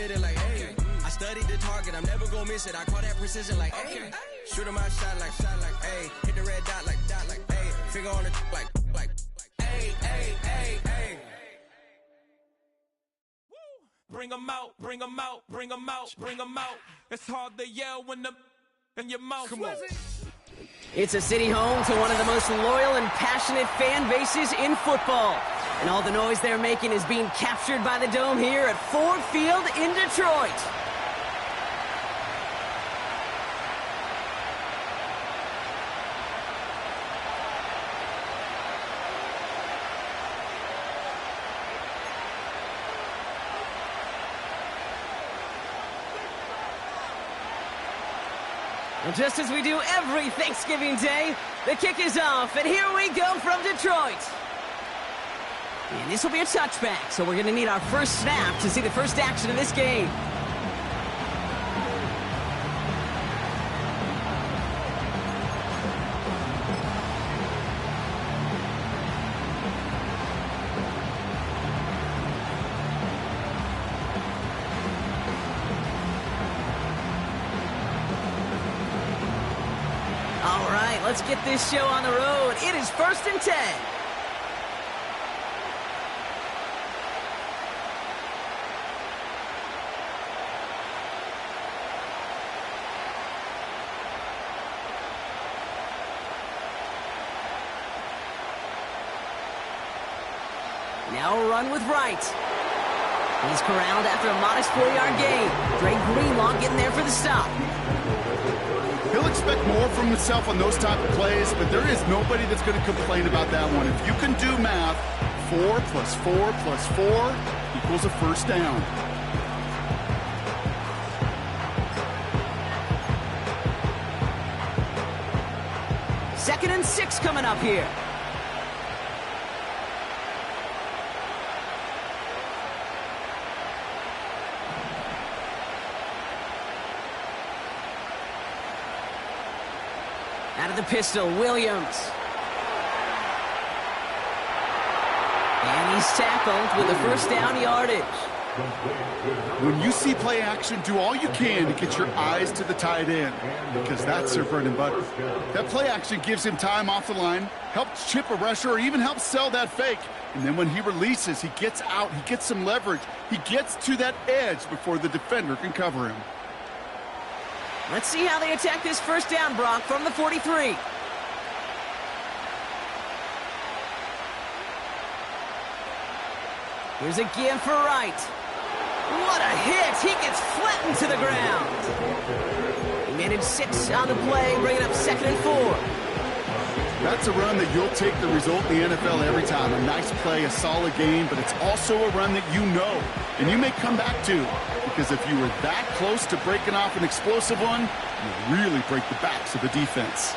committed like, hey. I studied the target, I'm never gonna miss it. I call that precision like, hey. Shoot him my shot like, hey. Hit the red dot like, hey. Finger on the like, hey, hey, hey, hey. Bring 'em out, bring 'em out, bring 'em out, bring 'em out. It's hard to yell when the in your mouth. Come on. It's a city home to one of the most loyal and passionate fan bases in football. And all the noise they're making is being captured by the Dome here at Ford Field in Detroit. And just as we do every Thanksgiving Day, the kick is off, and here we go from Detroit. And this will be a touchback, so we're going to need our first snap to see the first action of this game. All right, let's get this show on the road. It is 1st and 10. Now a run with Wright. He's corralled after a modest 4-yard gain. Dre Greenlaw getting there for the stop. He'll expect more from himself on those type of plays, but there is nobody that's going to complain about that one. If you can do math, 4 plus 4 plus 4 equals a first down. Second and 6 coming up here. Out of the pistol, Williams. And he's tackled with a first down yardage. When you see play action, do all you can to get your eyes to the tight end, because that's their bread and butter. That play action gives him time off the line, helps chip a rusher, or even helps sell that fake. And then when he releases, he gets out, he gets some leverage. He gets to that edge before the defender can cover him. Let's see how they attack this first down, Brock, from the 43. Here's a give for Wright. What a hit! He gets flattened to the ground. He managed 6 on the play, bringing up 2nd and 4. That's a run that you'll take the result in the NFL every time. A nice play, a solid game, but it's also a run that you know, and you may come back to. Because if you were that close to breaking off an explosive one, you really break the backs of the defense.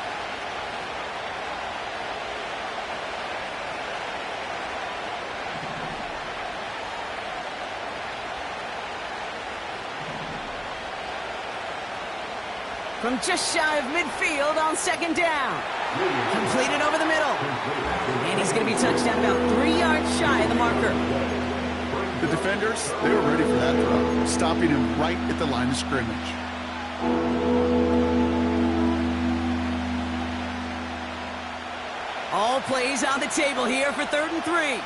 From just shy of midfield on 2nd down. Completed over the middle. And he's going to be touched down about 3 yards shy of the marker. The defenders, they were ready for that throw, stopping him right at the line of scrimmage. All plays on the table here for 3rd and 3.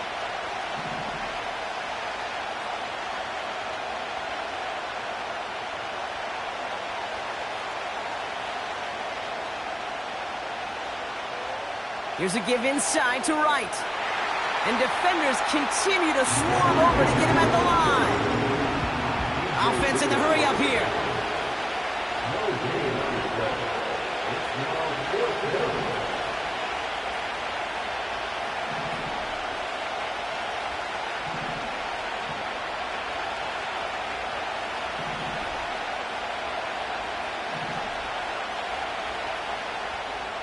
Here's a give inside to Wright. And defenders continue to swarm over to get him at the line. Offense in the hurry up here.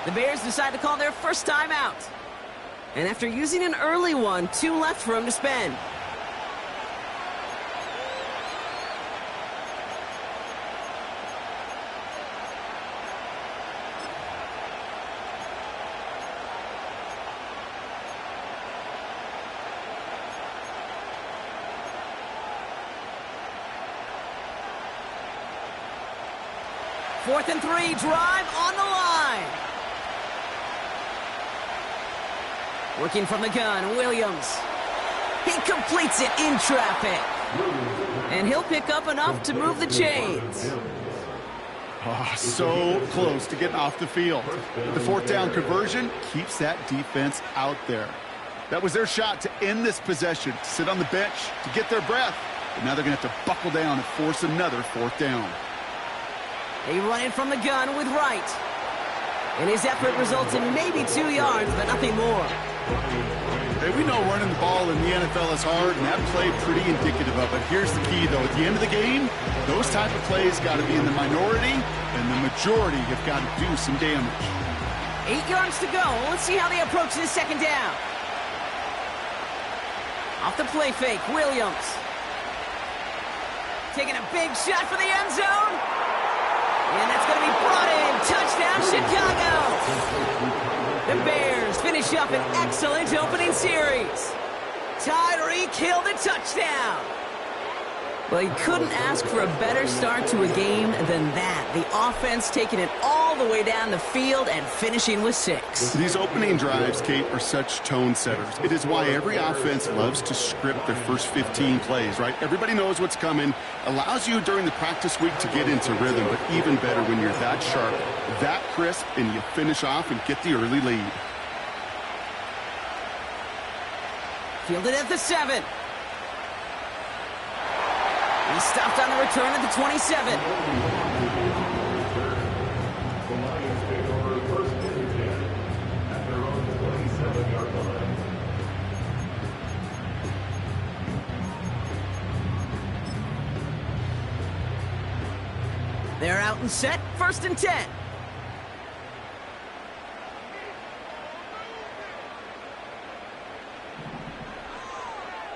The Bears decide to call their first time out. And after using an early one, 2 left for him to spend. 4th and 3, drive on the line. Working from the gun, Williams. He completes it in traffic. And he'll pick up enough to move the chains. Oh, so close to getting off the field. The 4th down conversion keeps that defense out there. That was their shot to end this possession, to sit on the bench, to get their breath. But now they're going to have to buckle down and force another 4th down. They run it from the gun with Wright. And his effort results in maybe 2 yards, but nothing more. Hey, we know running the ball in the NFL is hard, and that play pretty indicative of it. Here's the key, though. At the end of the game, those type of plays got to be in the minority, and the majority have got to do some damage. 8 yards to go. Let's see how they approach this 2nd down. Off the play fake, Williams. Taking a big shot for the end zone. And that's going to be brought in. Touchdown, Chicago. The Bears finish up an excellent opening series. Tyreek Hill the touchdown. Well, you couldn't ask for a better start to a game than that. The offense taking it all the way down the field and finishing with 6. These opening drives, Kate, are such tone setters. It is why every offense loves to script their first 15 plays, right? Everybody knows what's coming. Allows you during the practice week to get into rhythm, but even better when you're that sharp, that crisp, and you finish off and get the early lead. Fielded at the 7. He stopped on the return at the 27. They're out and set. 1st and 10.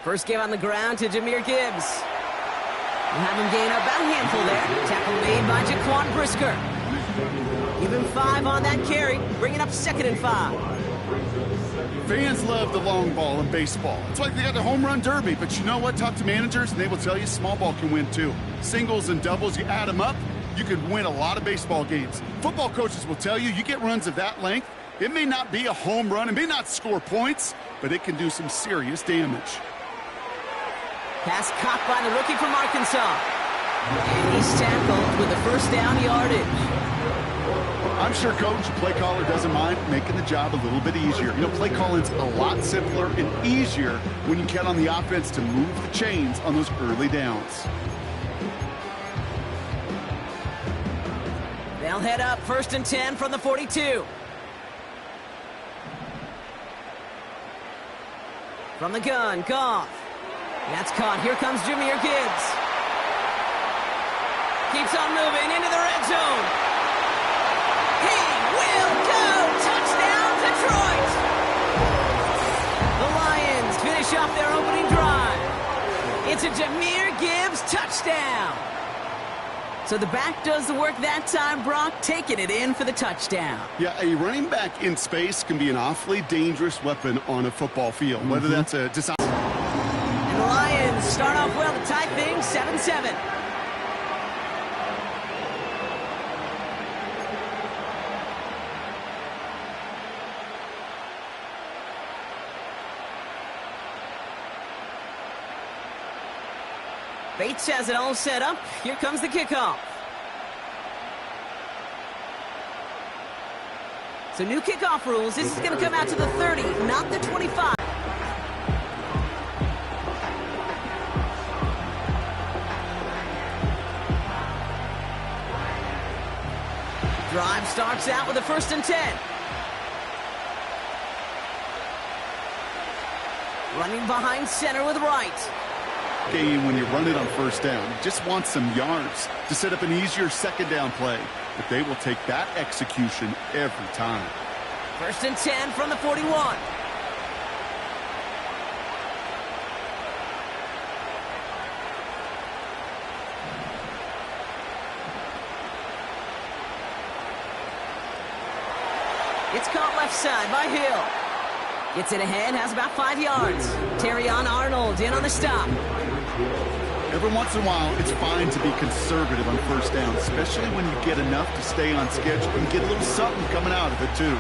First game on the ground to Jahmyr Gibbs. We'll have him gain about a handful there. Tackle made by Jaquan Brisker. Give him 5 on that carry, bringing up 2nd and 5. Fans love the long ball in baseball. It's like they got the home run derby, but you know what? Talk to managers, and they will tell you small ball can win too. Singles and doubles, you add them up, you could win a lot of baseball games. Football coaches will tell you get runs of that length. It may not be a home run, it may not score points, but it can do some serious damage. Pass caught by the rookie from Arkansas. And he's tackled with the 1st down yardage. I'm sure coach, play caller doesn't mind making the job a little bit easier. You know, play calling's a lot simpler and easier when you count on the offense to move the chains on those early downs. They'll head up 1st and 10 from the 42. From the gun, Goff. That's caught. Here comes Jahmyr Gibbs. Keeps on moving into the red zone. He will go! Touchdown, Detroit! The Lions finish off their opening drive. It's a Jahmyr Gibbs touchdown. So the back does the work that time, Brock, taking it in for the touchdown. Yeah, a running back in space can be an awfully dangerous weapon on a football field, whether that's a design. And the Lions start off well to tie things 7-7. Bates has it all set up. Here comes the kickoff. So new kickoff rules. This is going to come out to the 30, not the 25. Drive starts out with a 1st and 10. Running behind center with Wright. Game when you run it on 1st down. You just want some yards to set up an easier 2nd down play. But they will take that execution every time. 1st and 10 from the 41. It's caught left side by Hill. Gets it ahead, has about 5 yards. Terrion Arnold in on the stop. Every once in a while, it's fine to be conservative on first down, especially when you get enough to stay on schedule and get a little something coming out of it, too.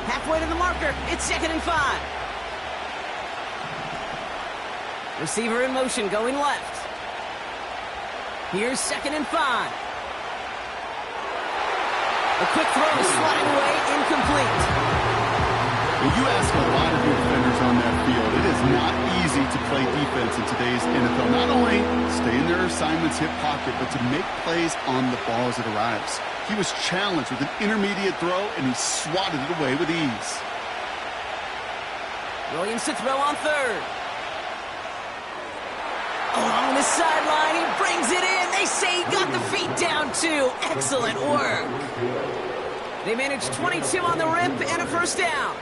Halfway to the marker. It's 2nd and 5. Receiver in motion, going left. Here's 2nd and 5. A quick throw sliding away, incomplete. Well, you ask a lot of your defenders on that field. It is not easy to play defense in today's NFL. Not only stay in their assignment's hip pocket, but to make plays on the ball as it arrives. He was challenged with an intermediate throw, and he swatted it away with ease. Williams to throw on 3rd. Along the sideline, he brings it in. They say he got the feet down, too. Excellent work. They managed 22 on the rip and a first down.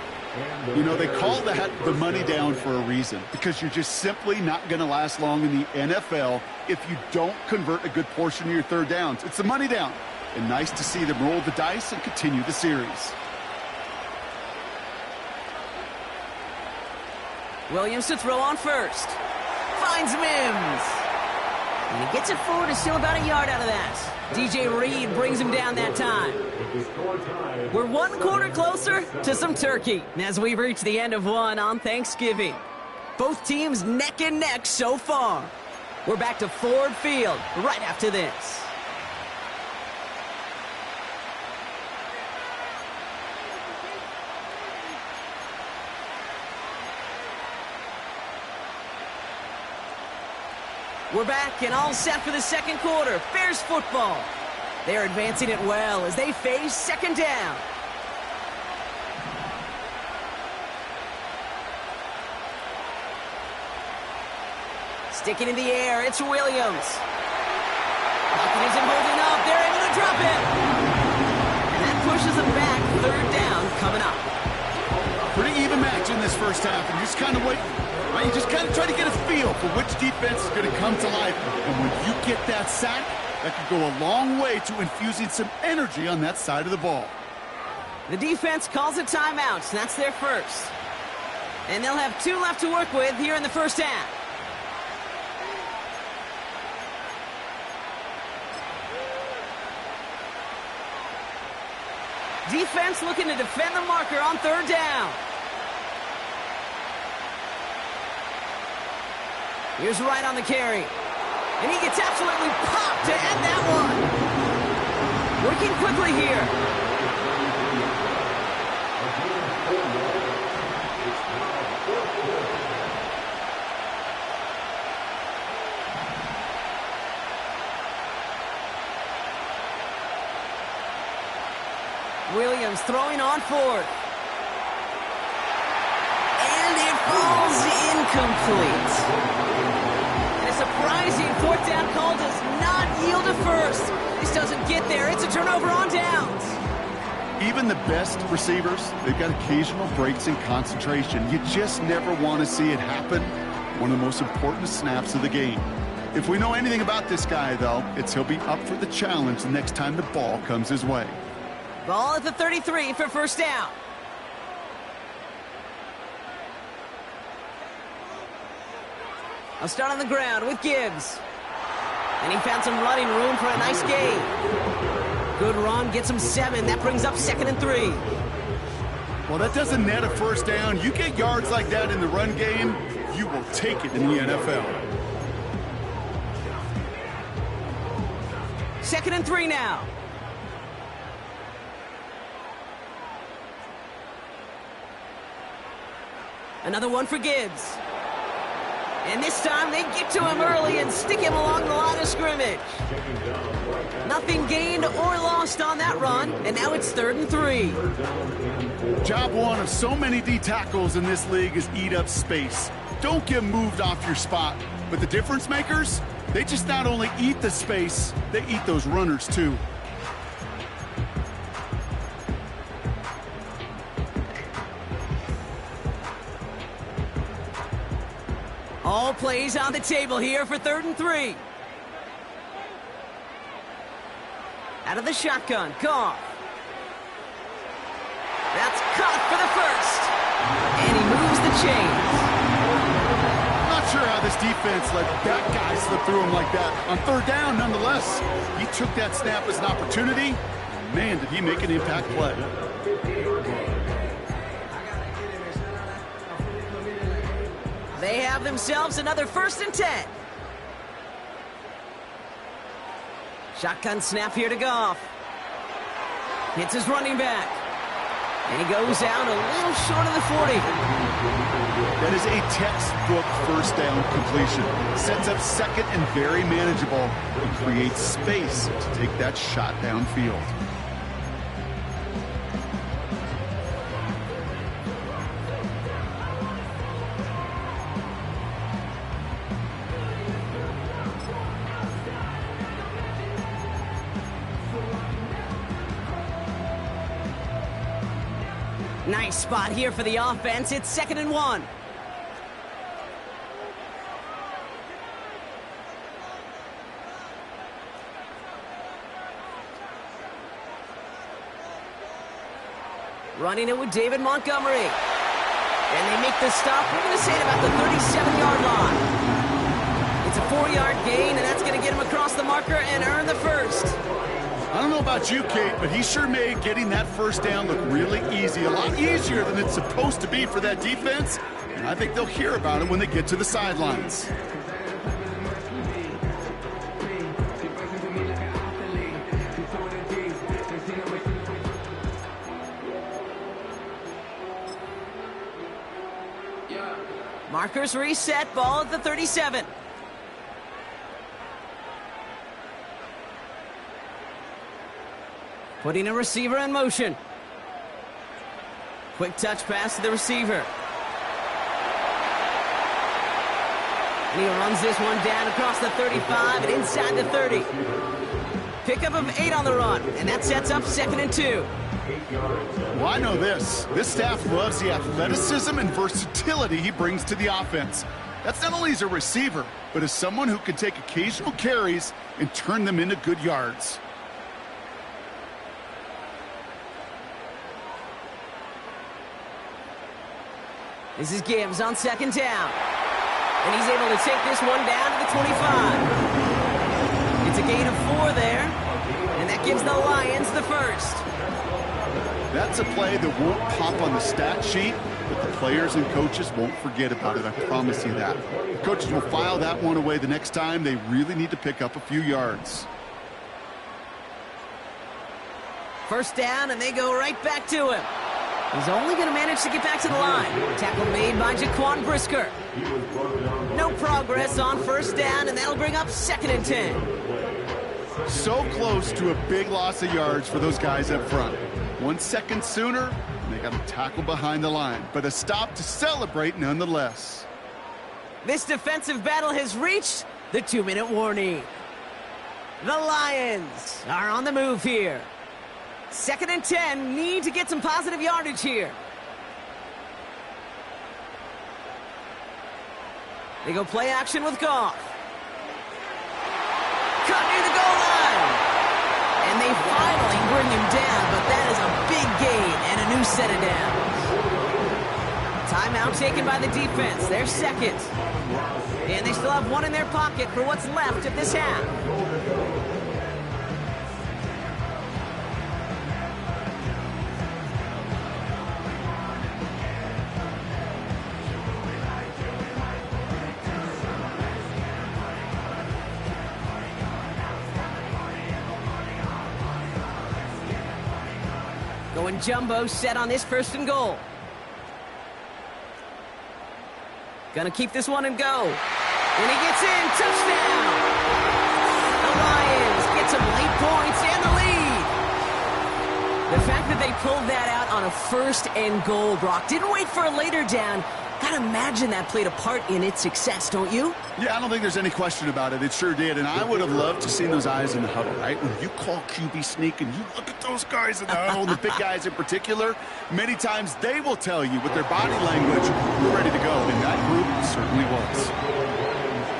You know, they call that the money down for a reason, because you're just simply not going to last long in the NFL if you don't convert a good portion of your third downs. It's the money down. And nice to see them roll the dice and continue the series. Williams to throw on 1st. Finds Mims. And he gets it forward to still about a yard out of that. DJ Reed brings him down that time. We're 1 quarter closer to some turkey as we reach the end of one on Thanksgiving. Both teams neck and neck so far. We're back to Ford Field right after this. We're back and all set for the 2nd quarter. Bears football. They're advancing it well as they face 2nd down. Sticking in the air, it's Williams. Pocket isn't holding up. They're able to drop it. And that pushes them back. 3rd down coming up. Pretty even match in this first half, and you just kind of wait. Right? You just kind of try to get a feel for which defense is going to come to life. And when you get that sack, that could go a long way to infusing some energy on that side of the ball. The defense calls a timeout. That's their first. And they'll have 2 left to work with here in the first half. Defense looking to defend the marker on 3rd down. Here's Wright on the carry. And he gets absolutely popped to end that one. Working quickly here. Williams throwing on 4th. And it falls incomplete. And a surprising 4th down call does not yield a first. This doesn't get there. It's a turnover on downs. Even the best receivers, they've got occasional breaks in concentration. You just never want to see it happen. One of the most important snaps of the game. If we know anything about this guy, though, it's he'll be up for the challenge the next time the ball comes his way. Ball at the 33 for first down. I'll start on the ground with Gibbs. And he found some running room for a nice gain. Good run, gets him 7. That brings up 2nd and 3. Well, that doesn't net a first down. You get yards like that in the run game, you will take it in the NFL. 2nd and 3 now. Another one for Gibbs. And this time they get to him early and stick him along the line of scrimmage. Nothing gained or lost on that run, and now it's 3rd and 3. Job one of so many D tackles in this league is eat up space. Don't get moved off your spot. But the difference makers, they just not only eat the space, they eat those runners too. All plays on the table here for 3rd and 3. Out of the shotgun, Goff. That's caught for the first. And he moves the chains. Not sure how this defense let that guy slip through him like that. On third down, nonetheless, he took that snap as an opportunity. Man, did he make an impact play. They have themselves another 1st and 10. Shotgun snap here to Goff. Hits his running back. And he goes out a little short of the 40. That is a textbook first down completion. Sets up second and very manageable and creates space to take that shot downfield. Nice spot here for the offense. It's 2nd and 1. Running it with David Montgomery. And they make the stop. We're going to say it about the 37-yard line. It's a 4-yard gain, and that's going to get him across the marker and earn the first. I don't know about you, Kate, but he sure made getting that first down look really easy. A lot easier than it's supposed to be for that defense. And I think they'll hear about it when they get to the sidelines. Markers reset, ball at the 37. Putting a receiver in motion. Quick touch pass to the receiver. And he runs this one down across the 35 and inside the 30. Pickup of 8 on the run, and that sets up 2nd and 2. Well, I know this. This staff loves the athleticism and versatility he brings to the offense. That's not only as a receiver, but as someone who can take occasional carries and turn them into good yards. This is Gibbs on 2nd down. And he's able to take this one down to the 25. It's a gain of 4 there. And that gives the Lions the first. That's a play that won't pop on the stat sheet, but the players and coaches won't forget about it. I promise you that. The coaches will file that one away the next time they really need to pick up a few yards. First down, and they go right back to him. He's only going to manage to get back to the line. Tackle made by Jaquan Brisker. No progress on first down, and that'll bring up 2nd and 10. So close to a big loss of yards for those guys up front. 1 second sooner, and they got a tackle behind the line. But a stop to celebrate nonetheless. This defensive battle has reached the 2-minute warning. The Lions are on the move here. 2nd and 10, need to get some positive yardage here. They go play action with Goff. Cut near the goal line. And they finally bring him down, but that is a big gain and a new set of downs. Timeout taken by the defense, their 2nd. And they still have 1 in their pocket for what's left of this half. Going jumbo set on this 1st and goal. Gonna keep this one and go. And he gets in, touchdown! The Lions get some late points and the lead. The fact that they pulled that out on a 1st and goal, Brock, didn't wait for a later down. Gotta imagine that played a part in its success, don't you? Yeah, I don't think there's any question about it. It sure did, and I would have loved to see those eyes in the huddle, right? When you call QB sneak and you look at those guys in the huddle, the big guys in particular, many times they will tell you with their body language, we're ready to go, and that group certainly was.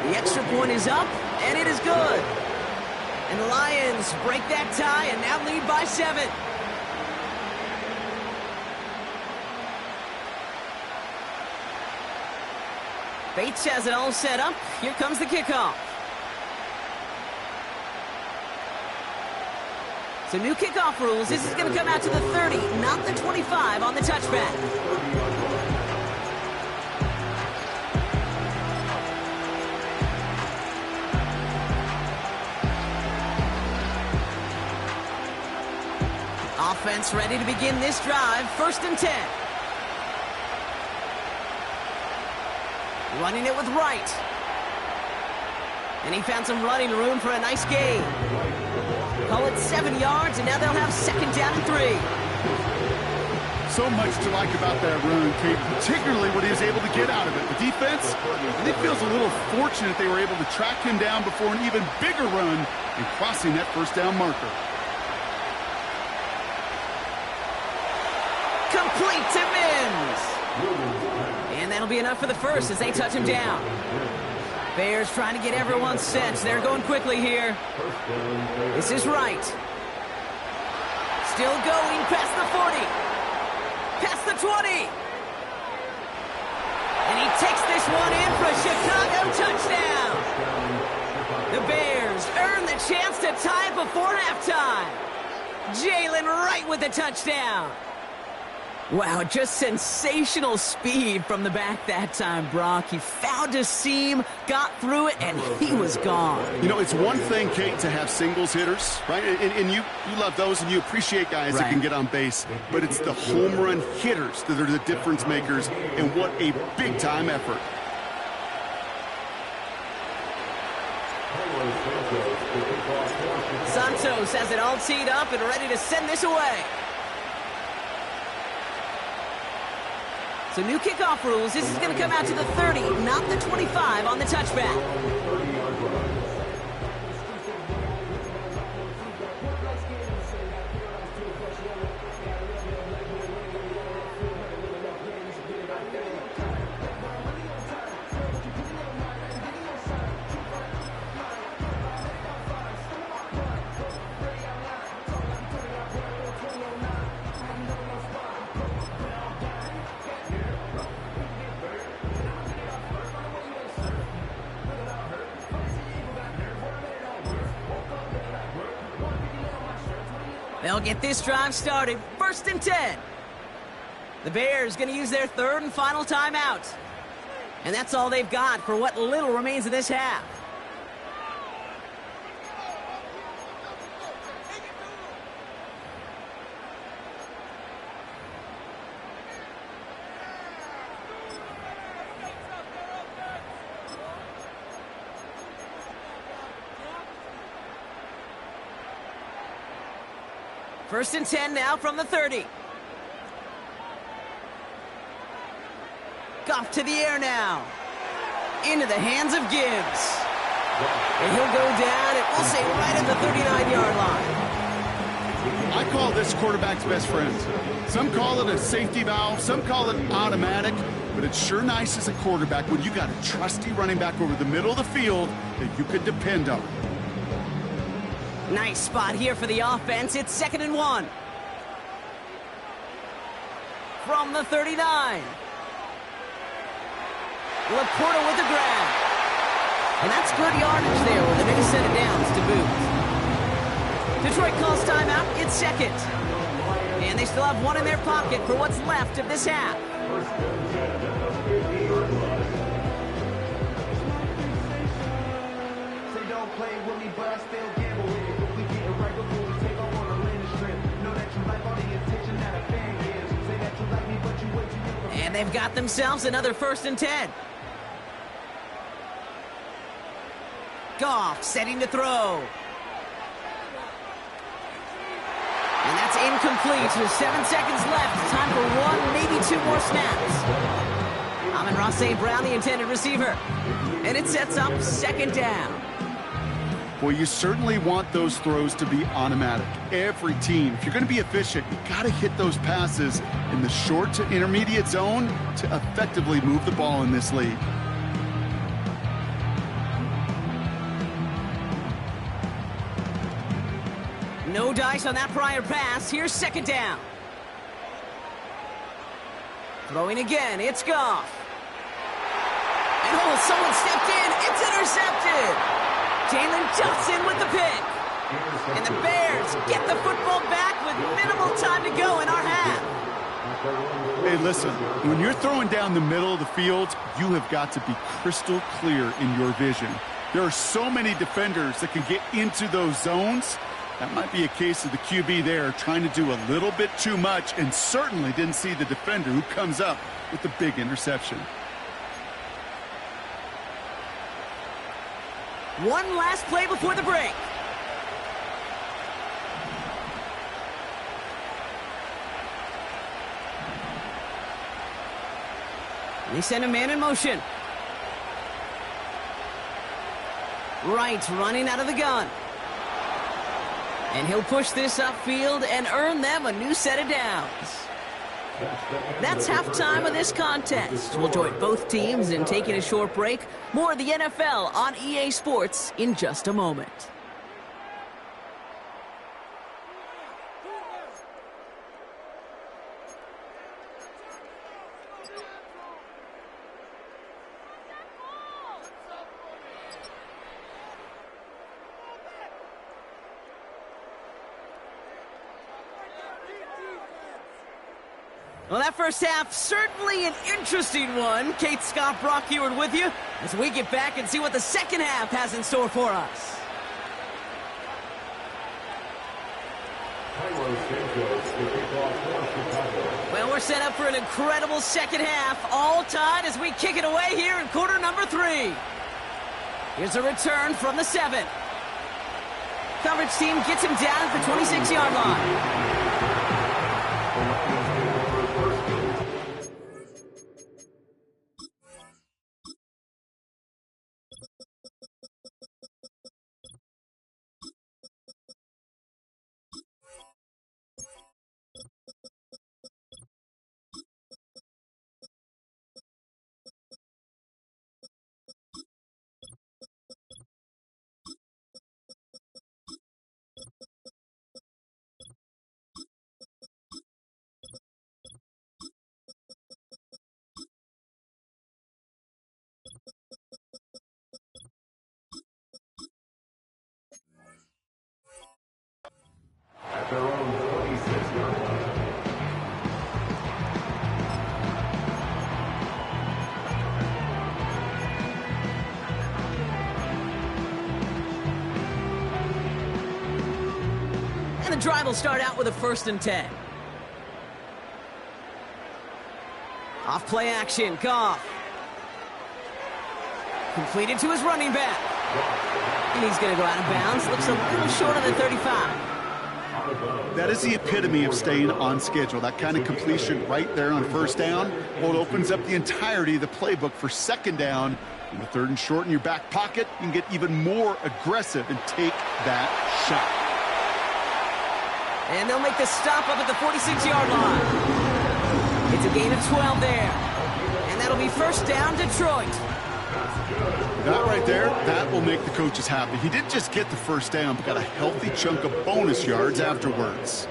The extra point is up, and it is good. And the Lions break that tie and now lead by 7. Bates has it all set up. Here comes the kickoff. So new kickoff rules. This is going to come out to the 30, not the 25 on the touchback. Offense ready to begin this drive. 1st and 10. Running it with Wright. And he found some running room for a nice gain. Call it 7 yards, and now they'll have 2nd down and 3. So much to like about that run, Kate, particularly what he was able to get out of it. The defense, I think, feels a little fortunate they were able to track him down before an even bigger run and crossing that 1st down marker. Complete to Mims. And that'll be enough for the first as they touch him down. Bears trying to get everyone set. They're going quickly here. This is Wright. Still going past the 40. Past the 20. And he takes this one in for a Chicago touchdown. The Bears earn the chance to tie it before halftime. Jalen Wright with the touchdown. Wow, just sensational speed from the back that time, Brock. He found a seam, got through it, and he was gone. You know, it's one thing, Kate, to have singles hitters, right? And you love those, and you appreciate guys that can get on base. But it's the home run hitters that are the difference makers, and what a big-time effort. Santos has it all teed up and ready to send this away. So new kickoff rules. This is going to come out to the 30, not the 25 on the touchback. They'll get this drive started. 1st and 10. The Bears going to use their 3rd and final timeout. And that's all they've got for what little remains of this half. First and 10 now from the 30. Goff to the air now. Into the hands of Gibbs. And he'll go down, and we'll say right at the 39-yard line. I call this quarterback's best friend. Some call it a safety valve, some call it automatic, but it's sure nice as a quarterback when you got a trusty running back over the middle of the field that you could depend on. Nice spot here for the offense. It's 2nd and 1. From the 39. Laporta with the grab. And that's good yardage there with a big set of downs to boot. Detroit calls timeout. It's 2nd. And they still have one in their pocket for what's left of this half. Say don't play with me, but I still gamble with it. We getting right before we take off on a landing strip. Know that you like all the attention that a fan gives. Say that you like me, but you wait till you... And they've got themselves another 1st and 10. Goff setting to throw. And that's incomplete. There's 7 seconds left. Time for one, maybe 2 more snaps. Amon-Ra St. Brown, the intended receiver. And it sets up 2nd down. Well, you certainly want those throws to be automatic. Every team, if you're going to be efficient, you got to hit those passes in the short to intermediate zone to effectively move the ball in this league. No dice on that prior pass. Here's 2nd down. Throwing again, it's Goff. Oh, someone stepped in. It's intercepted. Jalen jumps in with the pick. And the Bears get the football back with minimal time to go in our half. Hey, listen, when you're throwing down the middle of the field, you have got to be crystal clear in your vision. There are so many defenders that can get into those zones. That might be a case of the QB there trying to do a little bit too much and certainly didn't see the defender who comes up with the big interception. One last play before the break. They send a man in motion. Wright running out of the gun. And he'll push this upfield and earn them a new set of downs. That's halftime of this contest. We'll join both teams in taking a short break. More of the NFL on EA Sports in just a moment. Well, that first half, certainly an interesting one. Kate Scott Brock here with you as we get back and see what the second half has in store for us. Well, we're set up for an incredible second half, all tied as we kick it away here in quarter number 3. Here's a return from the 7. Coverage team gets him down at the 26-yard line. At their own 26-yard line. And the drive will start out with a 1st and 10. Off play action, Goff. Completed to his running back. And he's going to go out of bounds. Looks a little short of the 35. That is the epitome of staying on schedule. That kind of completion right there on 1st down. Well, it opens up the entirety of the playbook for 2nd down. In the 3rd and short in your back pocket, you can get even more aggressive and take that shot. And they'll make the stop up at the 46-yard line. It's a gain of 12 there. And that'll be 1st down, Detroit. That right there, that will make the coaches happy. He didn't just get the 1st down, but got a healthy chunk of bonus yards afterwards.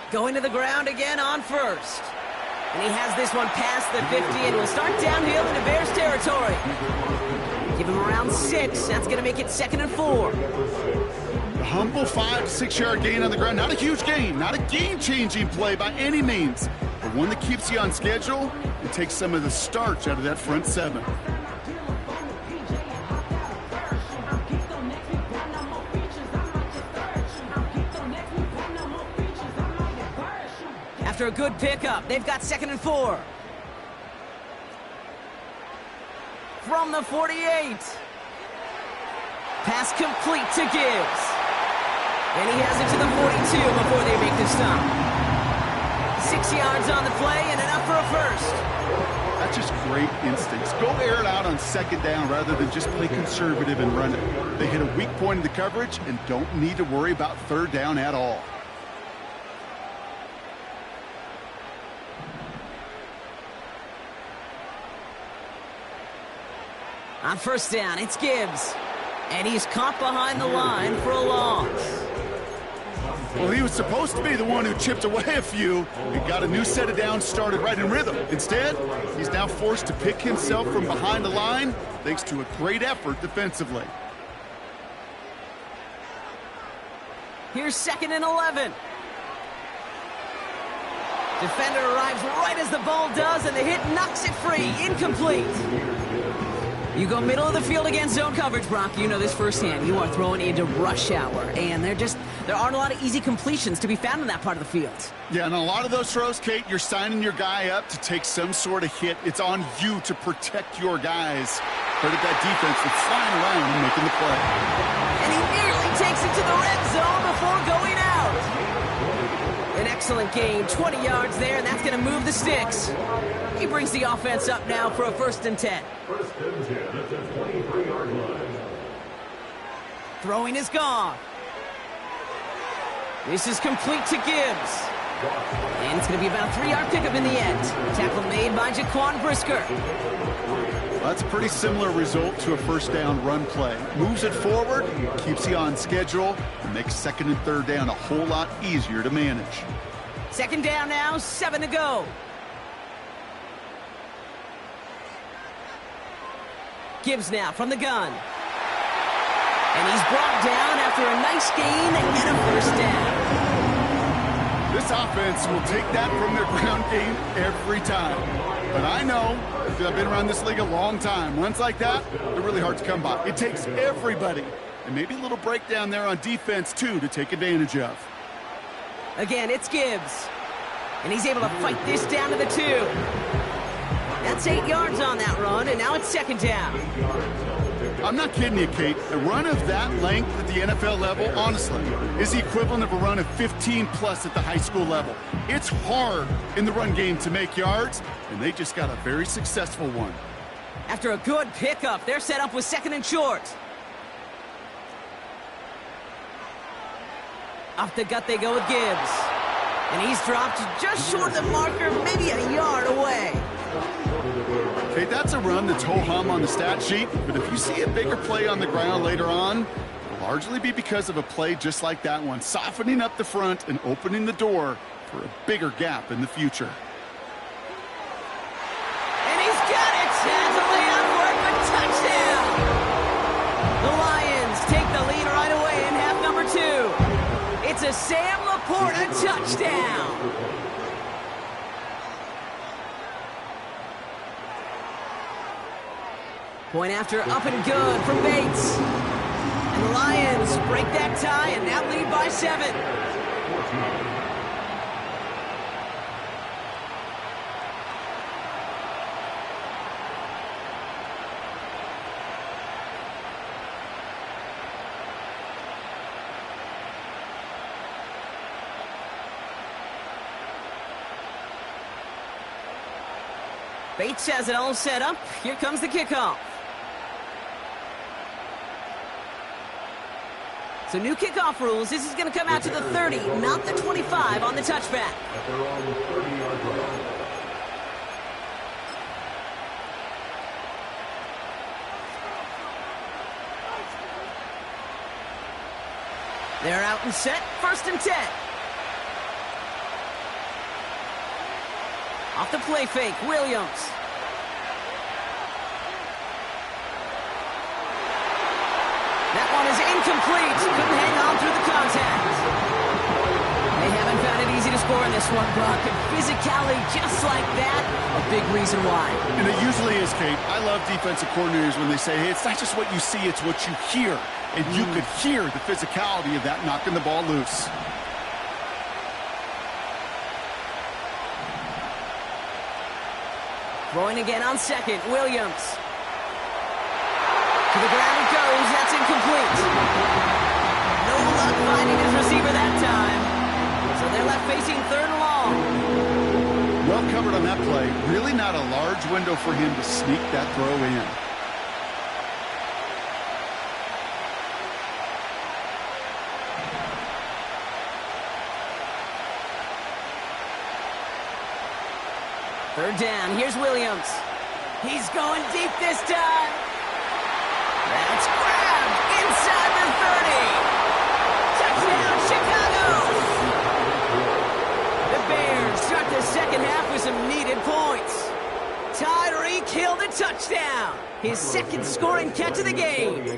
Going to the ground again on 1st. And he has this one past the 50 and will start downhill into Bears territory. Give him around 6. That's going to make it 2nd and 4. A humble 5 to 6 yard gain on the ground. Not a huge gain, not a game-changing play by any means, but one that keeps you on schedule and takes some of the starch out of that front 7. After a good pickup, they've got 2nd and 4. From the 48. Pass complete to Gibbs. And he has it to the 42 before they make the stop. 6 yards on the play and enough for a 1st. That's just great instincts. Go air it out on 2nd down rather than just play conservative and run it. They hit a weak point in the coverage and don't need to worry about 3rd down at all. On 1st down, it's Gibbs. And he's caught behind the line for a loss. Well, he was supposed to be the one who chipped away a few and got a new set of downs started right in rhythm. Instead, he's now forced to pick himself from behind the line thanks to a great effort defensively. Here's 2nd and 11. Defender arrives right as the ball does, and the hit knocks it free. Incomplete. You go middle of the field against zone coverage, Brock. You know this firsthand. You are throwing into rush hour, and there aren't a lot of easy completions to be found in that part of the field. Yeah, and a lot of those throws, Kate, you're signing your guy up to take some sort of hit. It's on you to protect your guys. Credit that defense for flying around and making the play. And he nearly takes it to the red zone before going out. An excellent gain, 20 yards there, and that's going to move the sticks. He brings the offense up now for a 1st and 10. First and 10 at the 23-yard line. Throwing is gone. This is complete to Gibbs. And it's going to be about a 3-yard pickup in the end. Tackle made by Jaquan Brisker. Well, that's a pretty similar result to a 1st down run play. Moves it forward, keeps you on schedule, and makes 2nd and 3rd down a whole lot easier to manage. 2nd down now, 7 to go. Gibbs now from the gun. And he's brought down after a nice gain and a 1st down. This offense will take that from their ground game every time. But I know, because I've been around this league a long time, runs like that, they're really hard to come by. It takes everybody. And maybe a little breakdown there on defense, too, to take advantage of. Again, it's Gibbs. And he's able to fight this down to the 2. That's 8 yards on that run, and now it's 2nd down. I'm not kidding you, Kate. A run of that length at the NFL level, honestly, is the equivalent of a run of 15-plus at the high school level. It's hard in the run game to make yards, and they just got a very successful one. After a good pickup, they're set up with 2nd and short. Off the gut they go with Gibbs. And he's dropped just short of the marker, maybe a yard away. Okay, that's a run that's ho-hum on the stat sheet, but if you see a bigger play on the ground later on, it'll largely be because of a play just like that one, softening up the front and opening the door for a bigger gap in the future. And he's got it! That's a layup for it, but touchdown! The Lions take the lead right away in half number 2. It's a Sam Laporta touchdown! Point after up and good from Bates. And the Lions break that tie and now lead by 7. Bates has it all set up. Here comes the kickoff. So new kickoff rules. This is going to come out to the 30, not the 25 on the touchback. They're on the 30-yard line. They're out and set. 1st and 10. Off the play fake, Williams. That one is incomplete. Couldn't hang on through the contact. They haven't found it easy to score in this one, Brock. And physicality just like that, a big reason why. And it usually is, Kate. I love defensive coordinators when they say, hey, it's not just what you see, it's what you hear. And you could hear the physicality of that knocking the ball loose. Throwing again on 2nd, Williams. To the ground it goes, that's incomplete. No luck finding his receiver that time. So they're left facing 3rd and long. Well covered on that play. Really not a large window for him to sneak that throw in. Third down, here's Williams. He's going deep this time. That's grabbed inside the 30. Touchdown, Chicago. some needed points. Tyreek Hill the touchdown. His second scoring catch of the game.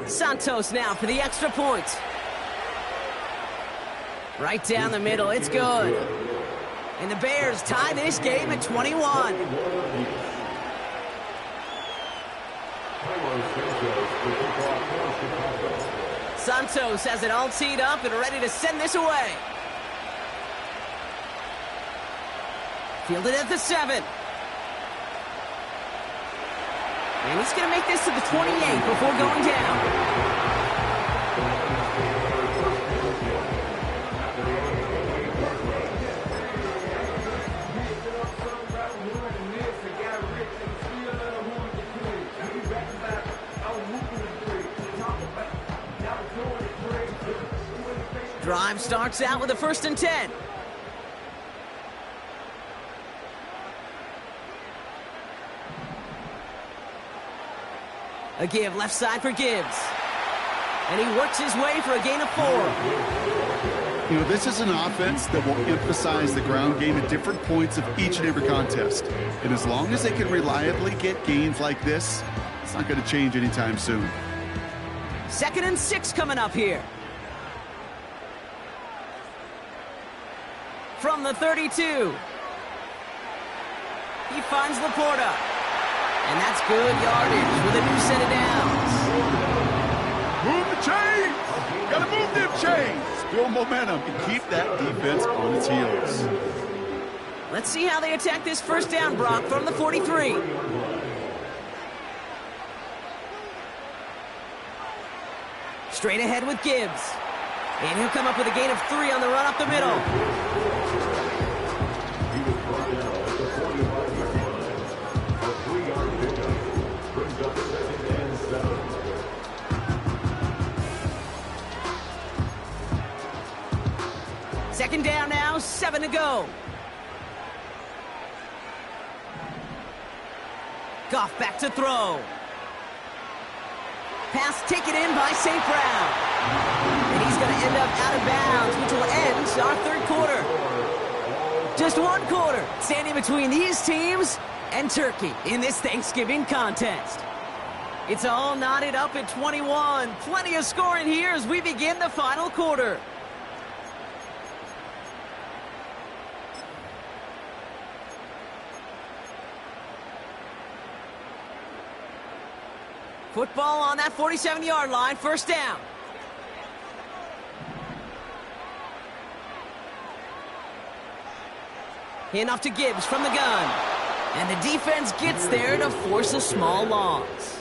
Santos now for the extra point. Right down the middle, it's good. And the Bears tie this game at 21. Santos has it all teed up and ready to send this away. Fielded at the 7. And he's going to make this to the 28 before going down. Drive starts out with a 1st and 10. A give left side for Gibbs. And he works his way for a gain of 4. You know, this is an offense that will emphasize the ground game at different points of each and every contest. And as long as they can reliably get gains like this, it's not going to change anytime soon. 2nd and 6 coming up here. From the 32. He finds Laporta. And that's good yardage with a new set of downs. Move the chains! Gotta move them chains! Build momentum and keep that defense on its heels. Let's see how they attack this 1st down, Brock, from the 43. Straight ahead with Gibbs. And he'll come up with a gain of 3 on the run up the middle. Second down now, 7 to go. Goff back to throw. Pass taken in by St. Brown. And he's going to end up out of bounds, which will end our 3rd quarter. Just 1 quarter standing between these teams and Turkey in this Thanksgiving contest. It's all knotted up at 21. Plenty of scoring here as we begin the final quarter. Football on that 47-yard line, 1st down. Handoff to Gibbs from the gun. And the defense gets there to force a small loss.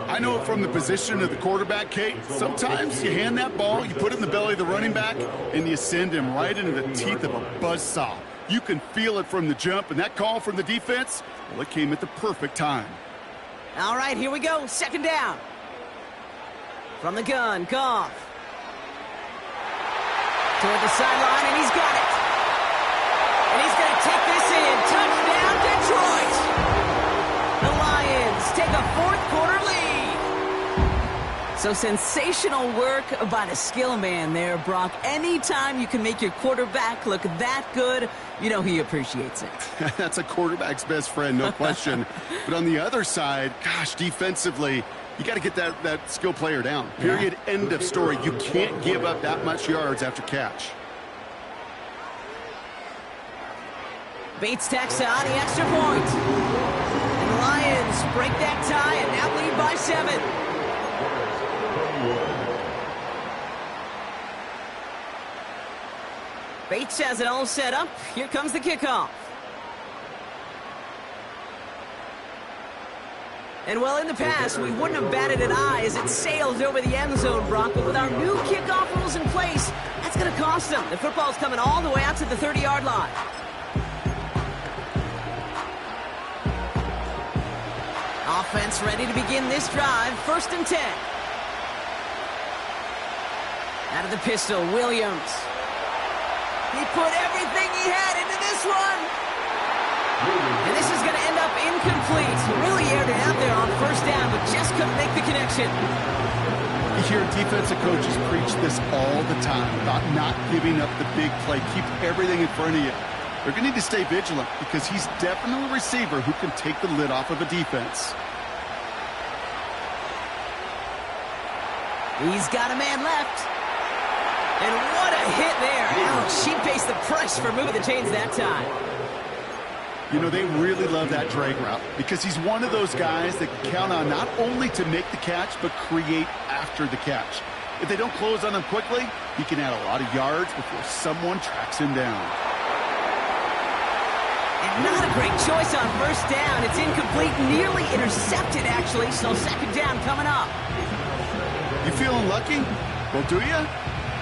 I know it from the position of the quarterback, Kate. Sometimes you hand that ball, you put it in the belly of the running back, and you send him right into the teeth of a buzzsaw. You can feel it from the jump, and that call from the defense, well, it came at the perfect time. All right, here we go. 2nd down. From the gun, Goff. Toward the sideline, and he's got it. And he's going to take this in. Touchdown, Detroit. The Lions take a 4th quarter lead. So sensational work by the skill man there, Brock. Anytime you can make your quarterback look that good, you know he appreciates it. That's a quarterback's best friend, no question. But on the other side, gosh, defensively, you got to get that skill player down. Period. Yeah. End of story. You can't give up that much yards after catch. Bates tacks on the extra point. And the Lions break that tie and now lead by 7. Bates has it all set up. Here comes the kickoff. And well, in the past, we wouldn't have batted an eye as it sails over the end zone, Brock. But with our new kickoff rules in place, that's going to cost them. The football's coming all the way out to the 30-yard line. Offense ready to begin this drive. 1st and 10. Out of the pistol, Williams. He put everything he had into this one. And this is going to end up incomplete. Really aired it out there on 1st down, but just couldn't make the connection. You hear defensive coaches preach this all the time about not giving up the big play. Keep everything in front of you. They're going to need to stay vigilant because he's definitely a receiver who can take the lid off of a defense. He's got a man left. And what a hit there. Ouch, she pays the price for moving the chains that time. You know, they really love that drag route because he's one of those guys that can count on not only to make the catch, but create after the catch. If they don't close on him quickly, he can add a lot of yards before someone tracks him down. And not a great choice on first down. It's incomplete, nearly intercepted, actually, so second down coming up. You feeling lucky? Well, do you?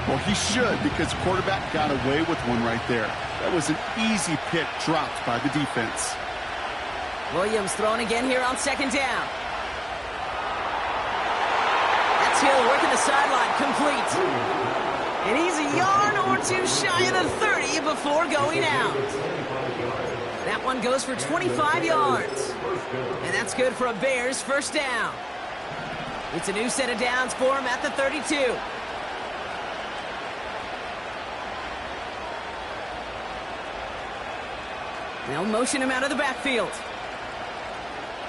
Well, he should because the quarterback got away with one right there. That was an easy pick dropped by the defense. Williams throwing again here on second down. That's Hill working the sideline, complete. And he's a yard or two shy of the 30 before going out. That one goes for 25 yards. And that's good for a Bears first down. It's a new set of downs for him at the 32. They'll motion him out of the backfield.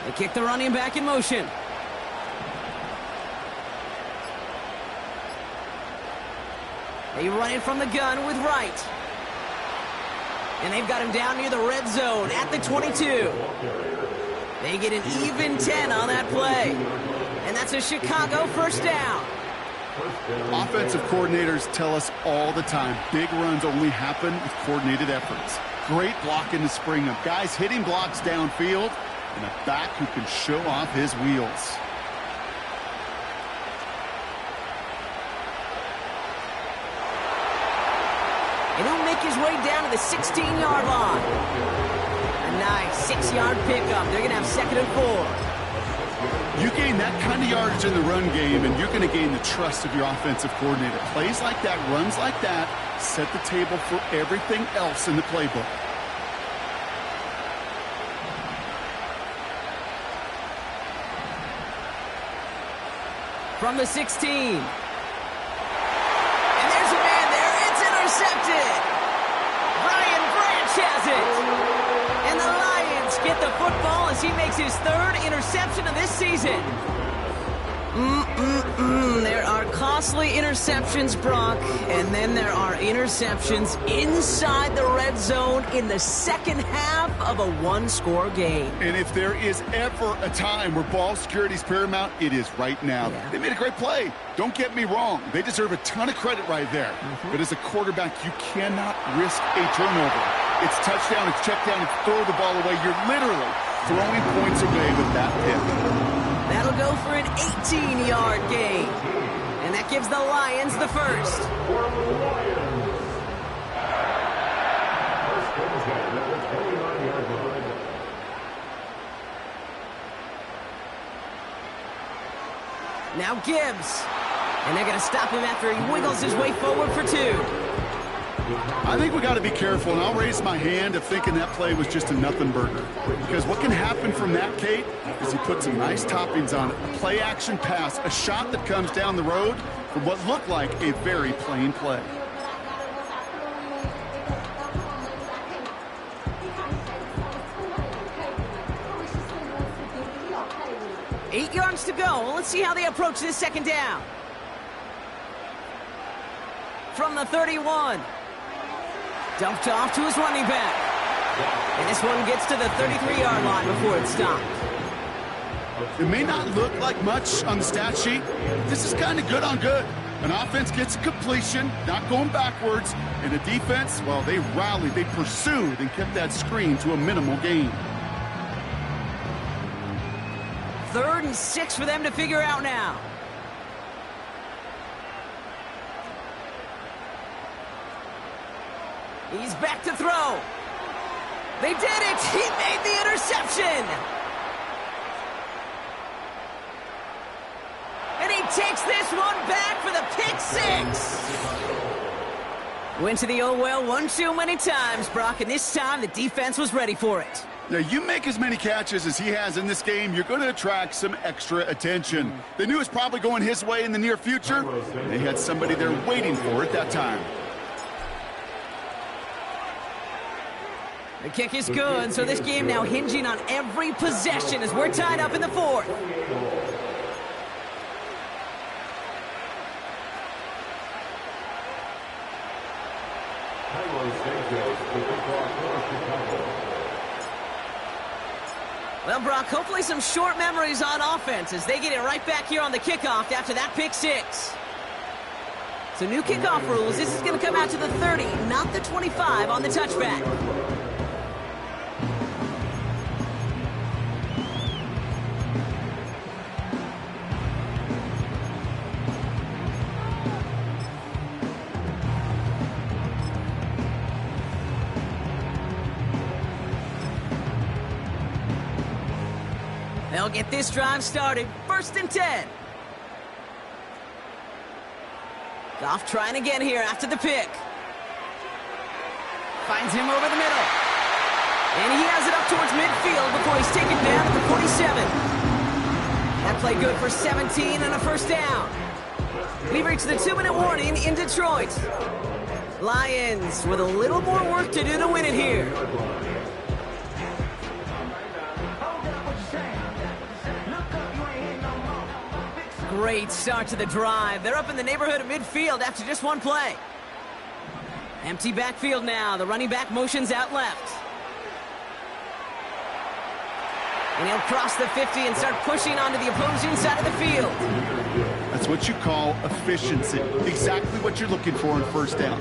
They kick the running back in motion. They run it from the gun with Wright. And they've got him down near the red zone at the 22. They get an even 10 on that play. And that's a Chicago first down. Offensive coordinators tell us all the time, big runs only happen with coordinated efforts. Great blocking to spring them. Guys hitting blocks downfield, and a back who can show off his wheels. And he'll make his way down to the 16-yard line. A nice 6-yard pickup. They're going to have second and 4. You gain that kind of yardage in the run game, and you're going to gain the trust of your offensive coordinator. Plays like that, runs like that, set the table for everything else in the playbook. From the 16. And there's a man there. It's intercepted. Brian Branch has it. And the Lions get the football as he makes his third interception of this season. There are costly interceptions, Brock, and then there are interceptions inside the red zone in the second half of a one-score game. And if there is ever a time where ball security is paramount, it is right now. Yeah. They made a great play. Don't get me wrong. They deserve a ton of credit right there. But as a quarterback, you cannot risk a turnover. It's touchdown, it's check down, it's throw the ball away. You're literally throwing points away with that pick. That'll go for an 18-yard gain. And that gives the Lions the first. Now Gibbs. And they're going to stop him after he wiggles his way forward for 2. I think we got to be careful, and I'll raise my hand of thinking that play was just a nothing burger. Because what can happen from that, Kate, is he put some nice toppings on it. A play-action pass, a shot that comes down the road from what looked like a very plain play. Eight yards to go. Let's see how they approach this second down. From the 31. Dumped off to his running back. And this one gets to the 33-yard line before it's stopped. It may not look like much on the stat sheet. This is kind of good on good. An offense gets a completion, not going backwards. And a defense, well, they rallied, they pursued, and kept that screen to a minimal gain. 3rd and 6 for them to figure out now. He's back to throw. They did it. He made the interception. And he takes this one back for the pick 6. Went to the oh well one too many times, Brock, and this time the defense was ready for it. Now, you make as many catches as he has in this game, you're going to attract some extra attention. They knew it was probably going his way in the near future. They had somebody there waiting for it that time. The kick is good, so this game now hinging on every possession as we're tied up in the fourth. Well, Brock, hopefully some short memories on offense as they get it right back here on the kickoff after that pick six. So new kickoff rules. This is going to come out to the 30, not the 25 on the touchback. They'll get this drive started. 1st and 10. Goff trying again here after the pick. Finds him over the middle. And he has it up towards midfield before he's taken down at the 47. That play good for 17 and a first down. We've reached the 2-minute warning in Detroit. Lions with a little more work to do to win it here. Great start to the drive. They're up in the neighborhood of midfield after just one play. Empty backfield now. The running back motions out left. And he'll cross the 50 and start pushing onto the opposing side of the field. That's what you call efficiency. Exactly what you're looking for in first down.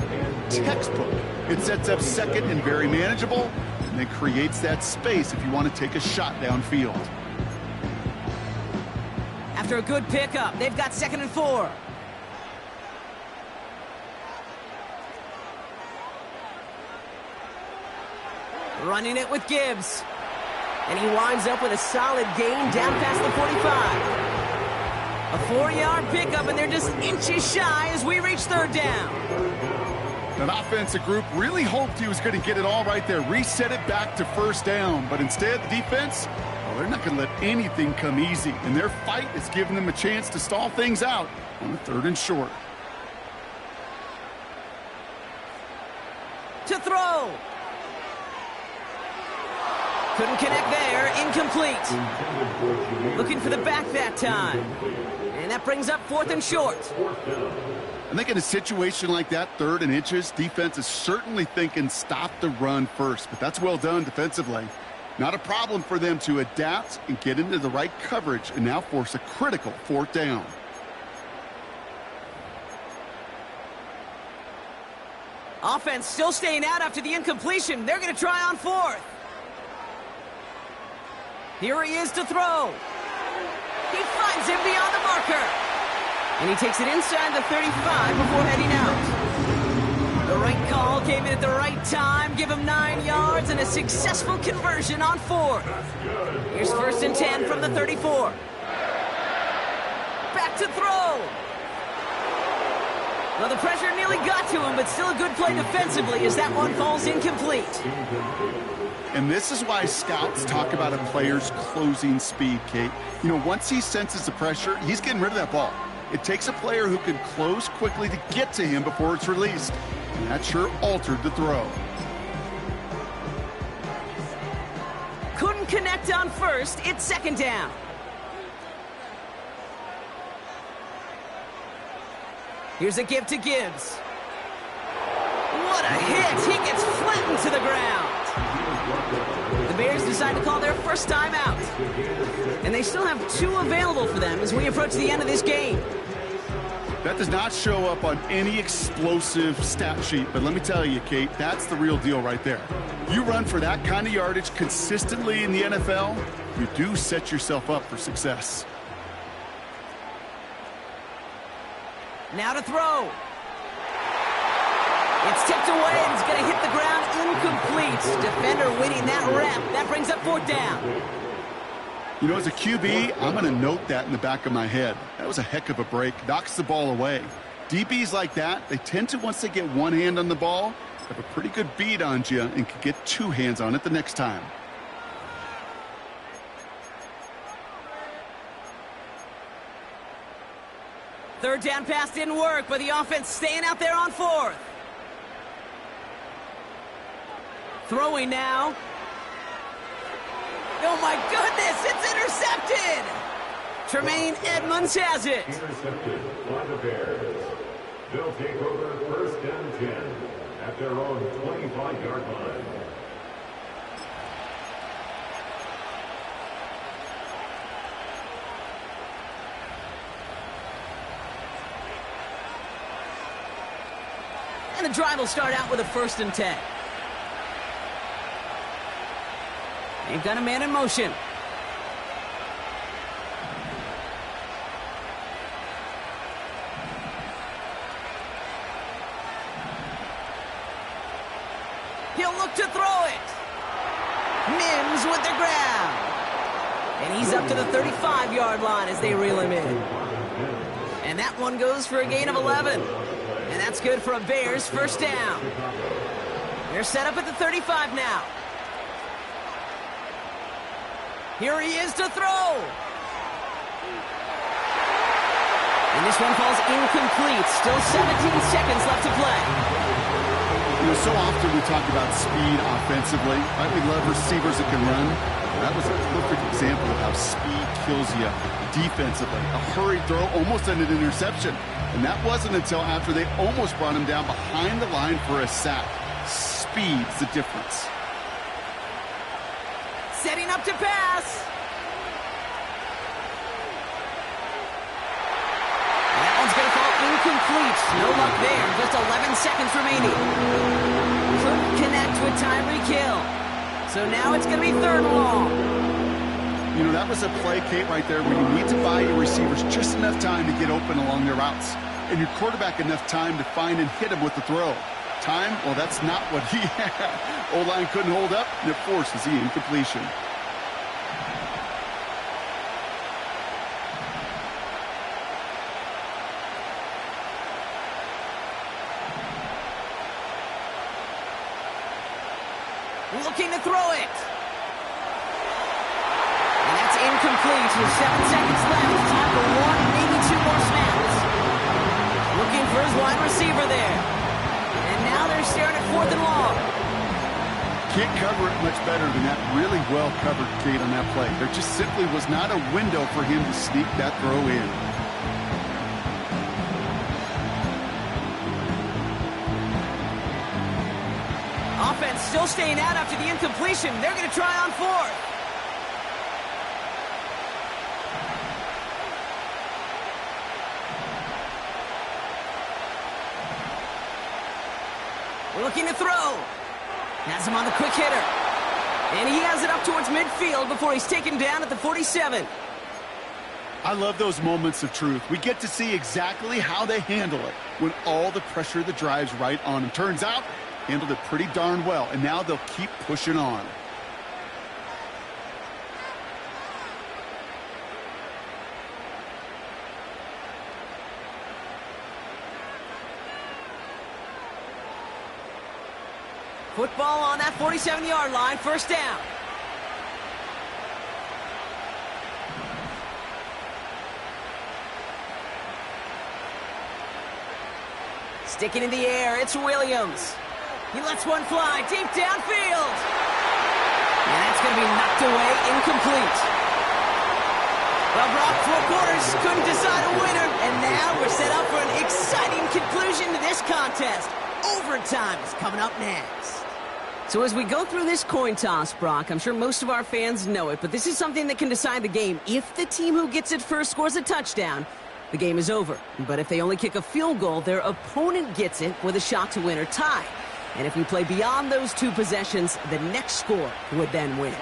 Textbook. It sets up second and very manageable, and then creates that space if you want to take a shot downfield. After a good pickup, they've got 2nd and 4. Running it with Gibbs. And he winds up with a solid gain down past the 45. A 4-yard pickup, and they're just inches shy as we reach 3rd down. That offensive group really hoped he was going to get it all right there, reset it back to 1st down. But instead, the defense, well, they're not going to let anything come easy. And their fight is giving them a chance to stall things out on the 3rd and short. To throw. Couldn't connect there. Incomplete. Looking for the back that time. And that brings up 4th and short. I think in a situation like that, 3rd and inches, defense is certainly thinking stop the run first. But that's well done defensively. Not a problem for them to adapt and get into the right coverage and now force a critical 4th down. Offense still staying out after the incompletion. They're going to try on 4th. Here he is to throw. He finds him beyond the marker. And he takes it inside the 35 before heading out. The right call came in at the right time. Give him 9 yards and a successful conversion on 4th. Here's 1st and 10 from the 34. Back to throw. Well, the pressure nearly got to him, but still a good play defensively as that one falls incomplete. And this is why scouts talk about a player's closing speed, Kate. You know, once he senses the pressure, he's getting rid of that ball. It takes a player who can close quickly to get to him before it's released. And that sure altered the throw. Couldn't connect on 1st. It's 2nd down. Here's a give to Gibbs. What a hit! He gets flattened to the ground. The Bears decide to call their first time out. And they still have 2 available for them as we approach the end of this game. That does not show up on any explosive stat sheet, but let me tell you, Kate, that's the real deal right there. You run for that kind of yardage consistently in the NFL, you do set yourself up for success. Now to throw. It's tipped away and it's going to hit the ground incomplete. Defender winning that rep. That brings up 4th down. You know, as a QB, I'm going to note that in the back of my head. That was a heck of a break. Knocks the ball away. DBs like that, they tend to, once they get one hand on the ball, have a pretty good beat on you and can get 2 hands on it the next time. Third down pass didn't work, but the offense staying out there on 4th. Throwing now. Oh my goodness, it's intercepted! Tremaine Edmonds has it. Intercepted by the Bears. They'll take over first and 10 at their own 25-yard line. And the drive will start out with a 1st and 10. They've got a man in motion. He'll look to throw it. Mims with the grab. And he's up to the 35-yard line as they reel him in. And that one goes for a gain of 11. And that's good for a Bears 1st down. They're set up at the 35 now. Here he is to throw. And this one falls incomplete. Still 17 seconds left to play. You know, so often we talk about speed offensively, right? We love receivers that can run. That was a perfect example of how speed kills you defensively. A hurried throw almost ended an interception. And that wasn't until after they almost brought him down behind the line for a sack. Speed's the difference. Setting up to pass. That one's going to fall incomplete. No luck there. Just 11 seconds remaining. Couldn't connect with Tyreek Hill. So now it's going to be 3rd and long. You know, that was a play, Kate, right there where you need to buy your receivers just enough time to get open along their routes. And your quarterback enough time to find and hit him with the throw. Time? Well, that's not what he had. O-line couldn't hold up, and it forces the incompletion. Looking to throw it. And that's incomplete with 7 seconds left. Time for 1, maybe 2 more snaps. Looking for his wide receiver there. And now they're staring at 4th and long. Can't cover it much better than that. Really well covered, Kate, on that play. There just simply was not a window for him to sneak that throw in. Offense still staying out after the incompletion. They're going to try on 4th. Looking to throw. Has him on the quick hitter. And he has it up towards midfield before he's taken down at the 47. I love those moments of truth. We get to see exactly how they handle it when all the pressure of the drive's right on them. Turns out, handled it pretty darn well, and now they'll keep pushing on. Football on that 47-yard line, 1st down. Sticking in the air, it's Williams. He lets one fly deep downfield. And that's going to be knocked away, incomplete. Well, Brock, 4 quarters couldn't decide a winner, and now we're set up for an exciting conclusion to this contest. Overtime is coming up next. So as we go through this coin toss, Brock, I'm sure most of our fans know it, but this is something that can decide the game. If the team who gets it first scores a touchdown, the game is over. But if they only kick a field goal, their opponent gets it with a shot to win or tie. And if we play beyond those 2 possessions, the next score would then win.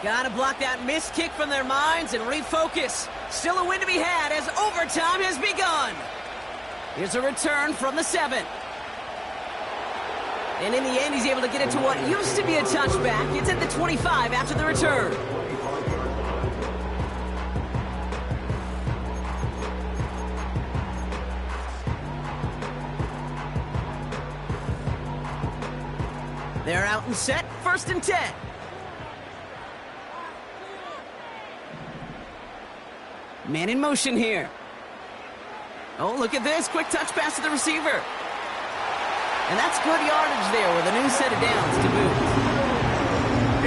Gotta block that missed kick from their minds and refocus. Still a win to be had as overtime has begun. Here's a return from the 7. And in the end, he's able to get it to what used to be a touchback. It's at the 25 after the return. They're out and set, 1st and 10. Man in motion here. Oh, look at this. Quick touch pass to the receiver. And that's good yardage there with a new set of downs to boot.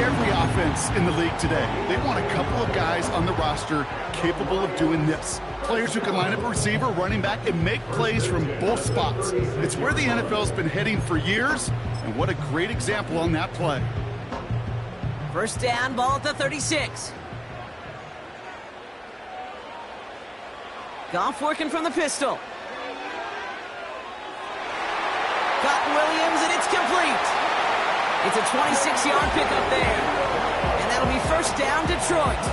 Every offense in the league today, they want a couple of guys on the roster capable of doing this. Players who can line up a receiver, running back, and make plays from both spots. It's where the NFL's been heading for years, and what a great example on that play. 1st down, ball at the 36. Goff working from the pistol. Got Williams, and it's complete. It's a 26-yard pickup there. And that'll be 1st down, Detroit.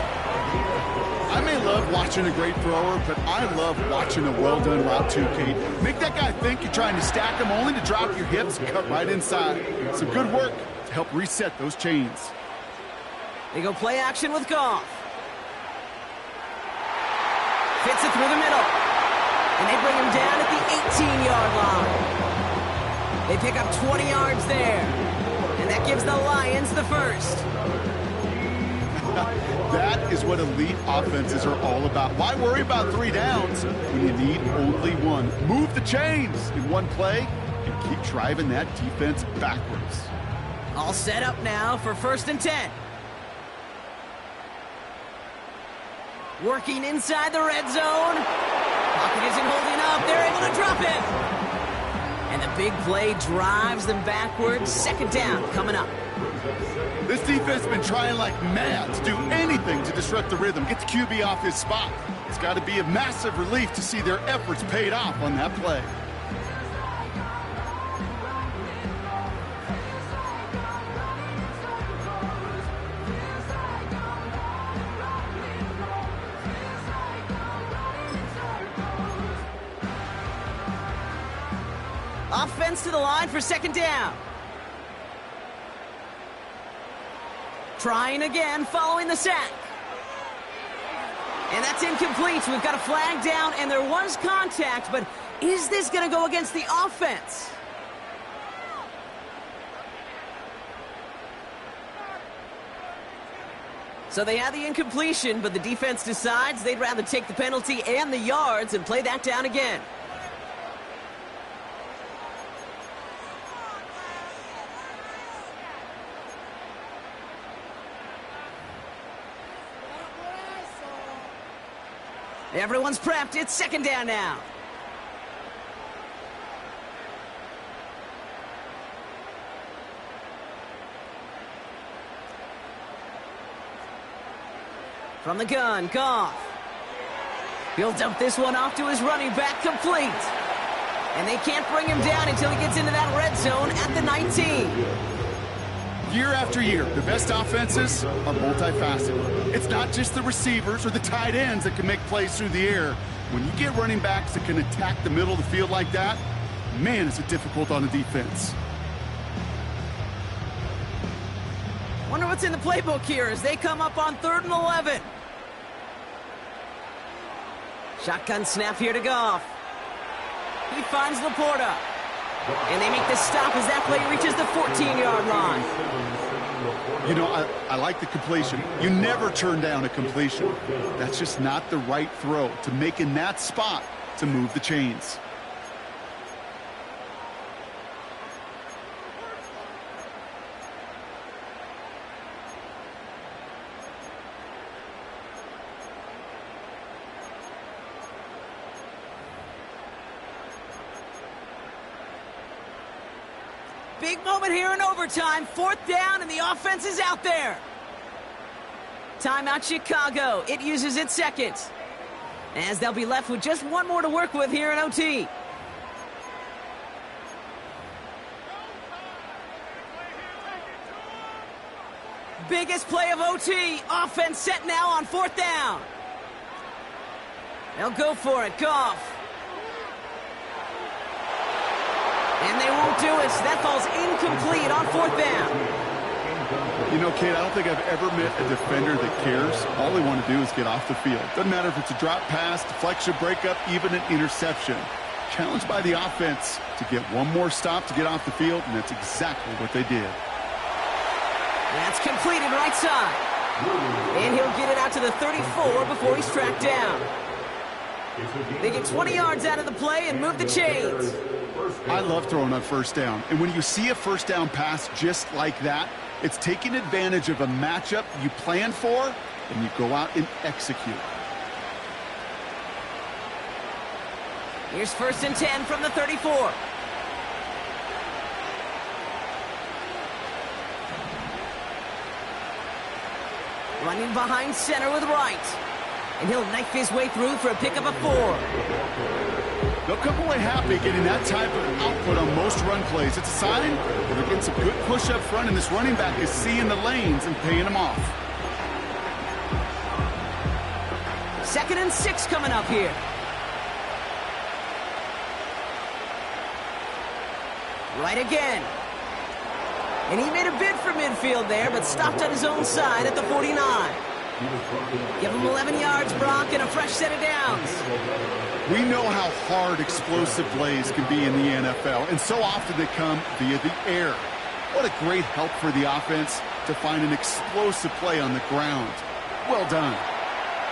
I may love watching a great thrower, but I love watching a well-done route too, Kate. Make that guy think you're trying to stack him only to drop your hips and cut right inside. Some good work to help reset those chains. They go play action with Goff. Fits it through the middle. And they bring him down at the 18-yard line. They pick up 20 yards there. And that gives the Lions the 1st. That is what elite offenses are all about. Why worry about 3 downs when you need only 1? Move the chains in one play and keep driving that defense backwards. All set up now for 1st and 10. Working inside the red zone. Pocket isn't holding up. They're able to drop it. And the big play drives them backwards. 2nd down coming up. This defense has been trying like mad to do anything to disrupt the rhythm, get the QB off his spot. It's got to be a massive relief to see their efforts paid off on that play. Offense to the line for 2nd down. Trying again following the sack. And that's incomplete. We've got a flag down, and there was contact, but is this going to go against the offense? So they had the incompletion, but the defense decides they'd rather take the penalty and the yards and play that down again. Everyone's prepped. It's 2nd down now. From the gun, Goff. He'll dump this one off to his running back, complete. And they can't bring him down until he gets into that red zone at the 19. Year after year, the best offenses are multifaceted. It's not just the receivers or the tight ends that can make plays through the air. When you get running backs that can attack the middle of the field like that, man, is it difficult on the defense. Wonder what's in the playbook here as they come up on 3rd and 11. Shotgun snap here to Goff. He finds Laporta. And they make the stop as that play reaches the 14-yard line. You know, I like the completion. You never turn down a completion. That's just not the right throw to make in that spot to move the chains. Big moment here in overtime. 4th down, and the offense is out there. Timeout Chicago. It uses its 2nd. As they'll be left with just 1 more to work with here in OT. Biggest play of OT. Offense set now on 4th down. They'll go for it. Goff. And they won't do it. That falls incomplete on 4th down. You know, Kate, I don't think I've ever met a defender that cares. All they want to do is get off the field. Doesn't matter if it's a drop pass, deflection, breakup, even an interception. Challenged by the offense to get one more stop to get off the field, and that's exactly what they did. That's completed right side. And he'll get it out to the 34 before he's tracked down. They get 20 yards out of the play and move the chains. I love throwing on 1st down. And when you see a 1st down pass just like that, it's taking advantage of a matchup you plan for, and you go out and execute. Here's 1st and 10 from the 34. Running behind center with Wright. And he'll knife his way through for a pickup of 4. They'll come away happy getting that type of output on most run plays. It's a sign that they're getting some good push up front, and this running back is seeing the lanes and paying them off. 2nd and 6 coming up here. Right again. And he made a bid for midfield there, but stopped on his own side at the 49. Give him 11 yards, Brock, and a fresh set of downs. We know how hard explosive plays can be in the NFL, and so often they come via the air. What a great help for the offense to find an explosive play on the ground. Well done.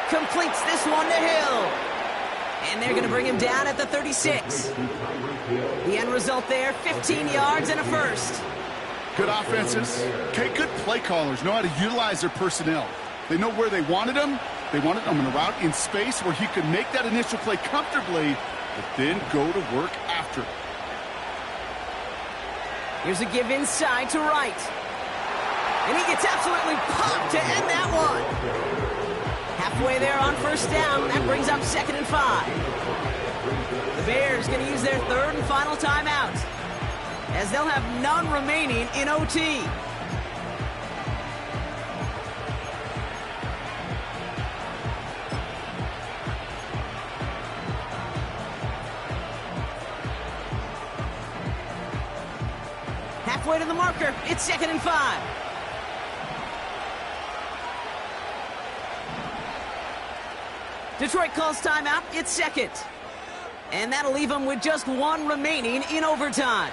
Completes this one to Hill. And they're going to bring him down at the 36. The end result there, 15 yards and a first. Good offenses. Okay, good play callers know how to utilize their personnel. They know where they wanted him. They wanted him in a route in space where he could make that initial play comfortably, but then go to work after. Here's a give inside to Wright. And he gets absolutely popped to end that one. Halfway there on 1st down. That brings up 2nd and 5. The Bears going to use their 3rd and final timeout, as they'll have none remaining in OT. Halfway to the marker, it's 2nd and 5. Detroit calls timeout, it's 2nd. And that'll leave them with just 1 remaining in overtime.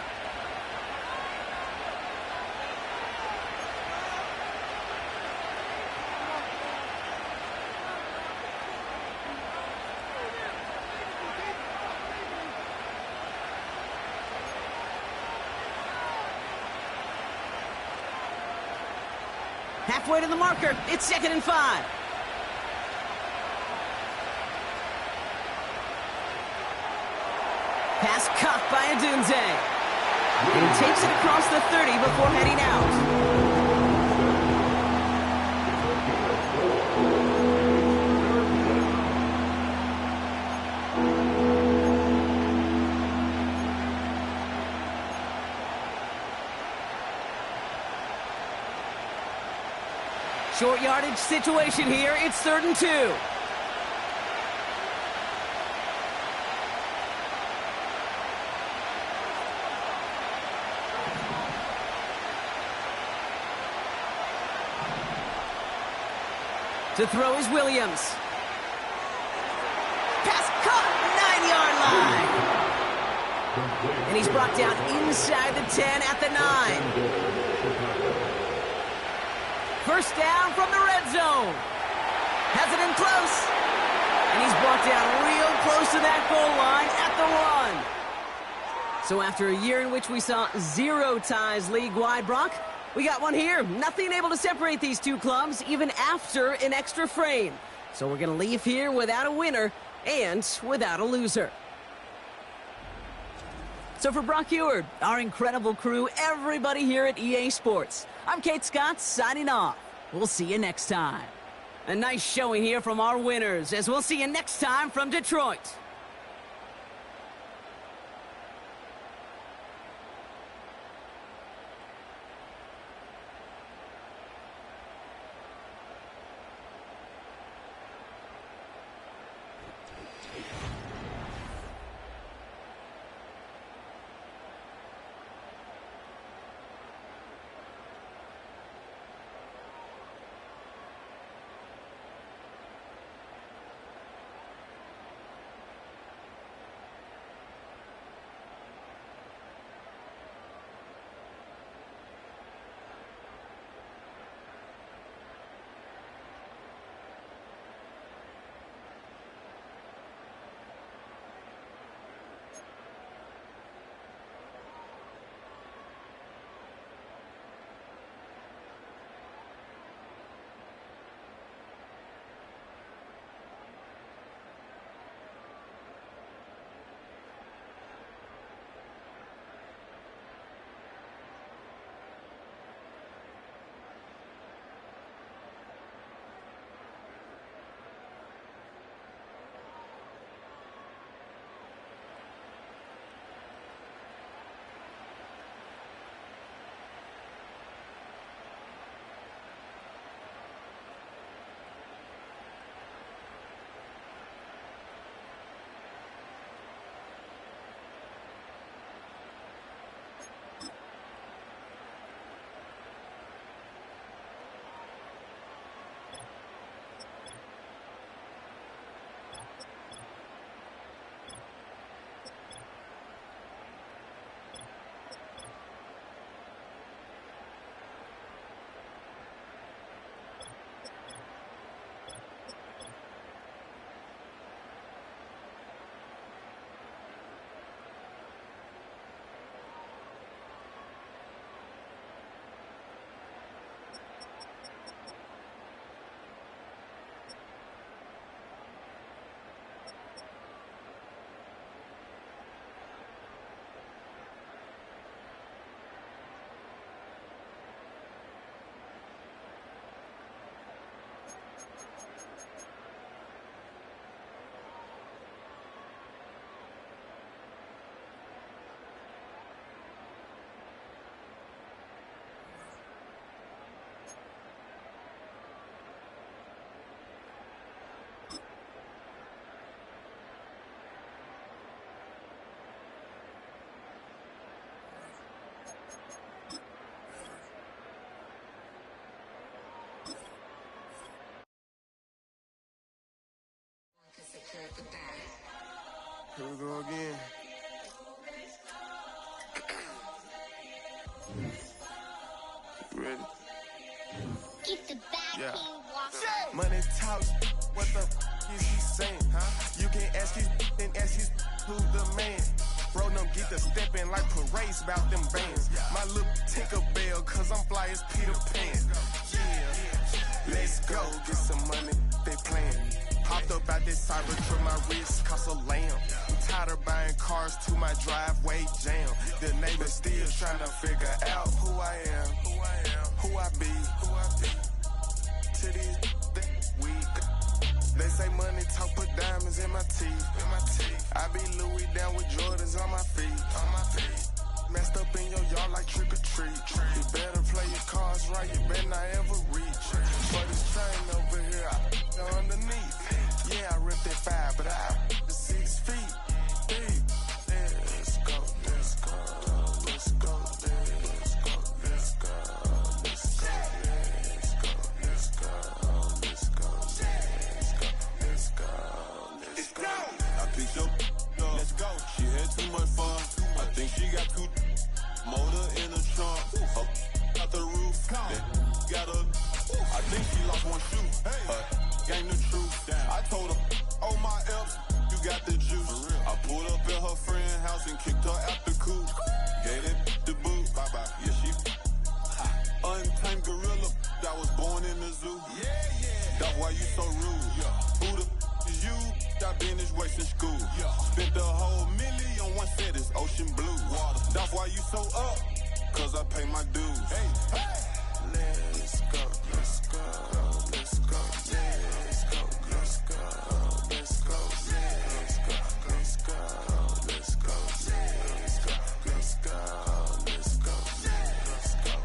Halfway to the marker, it's 2nd and 5. Pass caught by Adunze. And he takes it across the 30 before heading out. Short yardage situation here. It's 3rd and 2. To throw is Williams. Pass caught, 9-yard line. And he's brought down inside the 10 at the 9. 1st down from the red zone. Has it in close. And he's brought down real close to that goal line at the 1. So after a year in which we saw 0 ties league-wide, Brock, we got one here. Nothing able to separate these two clubs, even after an extra frame. So we're going to leave here without a winner and without a loser. So for Brock Eward, our incredible crew, everybody here at EA Sports, I'm Kate Scott signing off. We'll see you next time. A nice showing here from our winners, as we'll see you next time from Detroit. Here we go again. You ready? Keep the back Yeah. walking. Money talks, what the is he saying? Huh? You can ask his and ask his who's the man. Bro, them get the stepping like parades about them bands. My little Tinkerbell, cause I'm fly as Peter Pan. Yeah, let's go, get some money, they playing. Hopped up out this Cybertruck, my wrist cost a lamb. I'm tired of buying cars to my driveway jam. The neighbors still trying to figure out who I am, who I be. To these weak. They say money talk, put diamonds in my teeth. I be Louis down with Jordans on my feet. Messed up in your yard like trick or treat. You better play your cards right, you better not ever reach. For this train over here, I underneath. Yeah, I ripped that 5, but I the 6 feet deep. Let's go, let's go, let's go, let's go, let's go, let's go, let's go, let's go, let's go, let's go, let's go. I picked up, let's go. She had too much fun. I think she got too motor in the trunk. Up out the roof. Got her. I think she lost one shoe. Game the truth. I told her, oh my F's, you got the juice. I pulled up at her friend's house and kicked her out the coop. Gave that the boot. Bye bye. Yeah, she untamed gorilla that was born in the zoo. That's why you so rude. Who the is you? I been this way since school. Spent the whole million on one set, it's ocean blue. That's why you so up, cause I pay my dues. Let's go, let's go, let's go, let's go, let's go, let's go, let's go, let's go, let's go, let's go, let's go, let's go, let's go.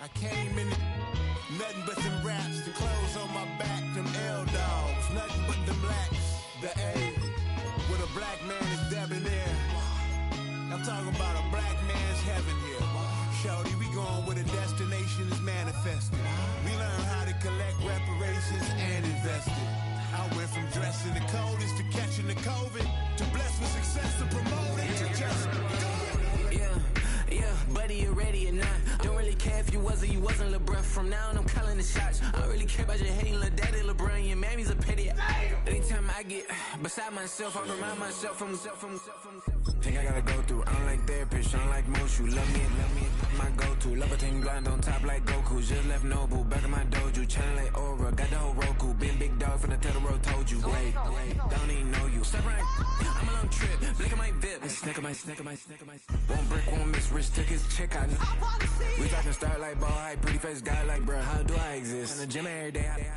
I came in nothing but them raps, the clothes on my back, them L-dogs, nothing but them blacks, the A, with a black man is debonair. I'm talking about a black man's heaven here. Shorty, we going where the destination is manifested. We learn how to collect reparations and invest it. I went from dressing the coldest to catching the COVID, to blessed with success to promote it, to just do it. Yeah, buddy, you ready or not? Don't really care if you was or you wasn't, LeBron. From now on, I'm calling the shots. I don't really care about your hating, little daddy, LeBron. Your mammy's a pity. Anytime I get beside myself, I remind myself from. Think I gotta go through. I don't like therapists, I don't like most. You love me, my go-to. Love a thing blind on top like Goku. Just left Noble, back in my dojo. Channel like Aura, got the whole Roku. Been big dog from the Tether Road, told you. Wait, don't even know you. Step right, I'm a long trip. Blick at my VIP. Snicker my. One brick, one miss. Rich took his check out. We talking starlight, ball high, pretty face guy like, bruh, how do I exist? In the gym every day.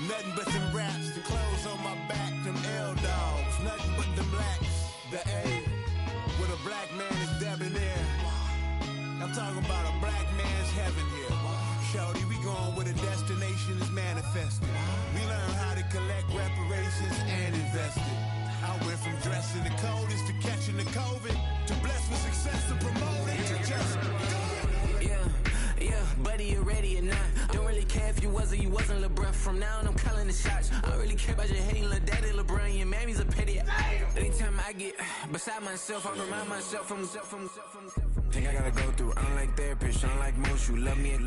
Nothing but them raps, the clothes on my back, them L-dogs, nothing but them blacks, the A, with a black man is debonair. I'm talking about a black man's heaven here. Shorty, we going where the destination is manifested. We learn how to collect reparations and invest it. I went from dressing the coldest to catching the COVID, to blessed with success to promote it, to just do it. Yeah, buddy, you ready or not? Don't really care if you was or you wasn't, LeBron. From now on, I'm calling the shots. I don't really care about your hating, little daddy, LeBron. Your mammy's a pity. Anytime I get beside myself, I remind myself from. Think I gotta go through. I don't like therapists, I don't like most. You love me,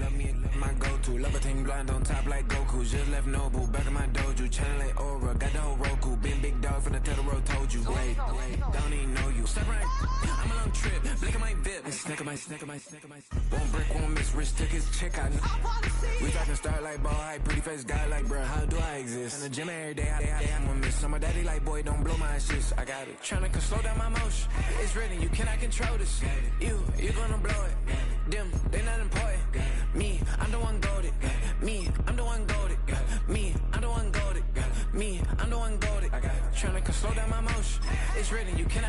my go-to. Love a thing blind on top like Goku. Just left Noble, back in my dojo. Channel like Aura, got the whole Roku. Been big dog from the Tether Road, told you. Wait, don't even know you. Step right, I'm a long trip. Blick at my VIP. Snicker my. One brick, one miss. Rich took his check out. We talking starlight, ball high, pretty face guy like, bruh, how do I exist? In the gym every day, I'm a miss. So my daddy like, boy, don't blow my assist. I got it. Tryna slow down my motion. It's written, you cannot control this. You gonna blow it. Them, they not important. Me, I'm the one golded. Me, I'm the one golded. Me, I'm the one golded. Me, I'm the one golded. I got it. Tryna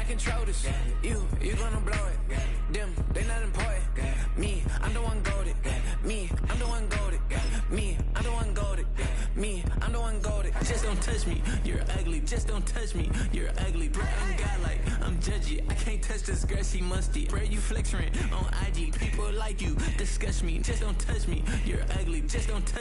control this. You gonna blow it. Them, they not important. Me, I'm the one golded. Me, I'm the one golded. Me, I'm the one golded. Me, I'm the one golded. Just don't touch me, you're ugly. Just don't touch me, you're ugly. Bro, I'm godlike, I'm judgy. I can't touch this girl, she musty. Bro, you flexing on IG. People like you disgust me. Just don't touch me, you're ugly. Just don't touch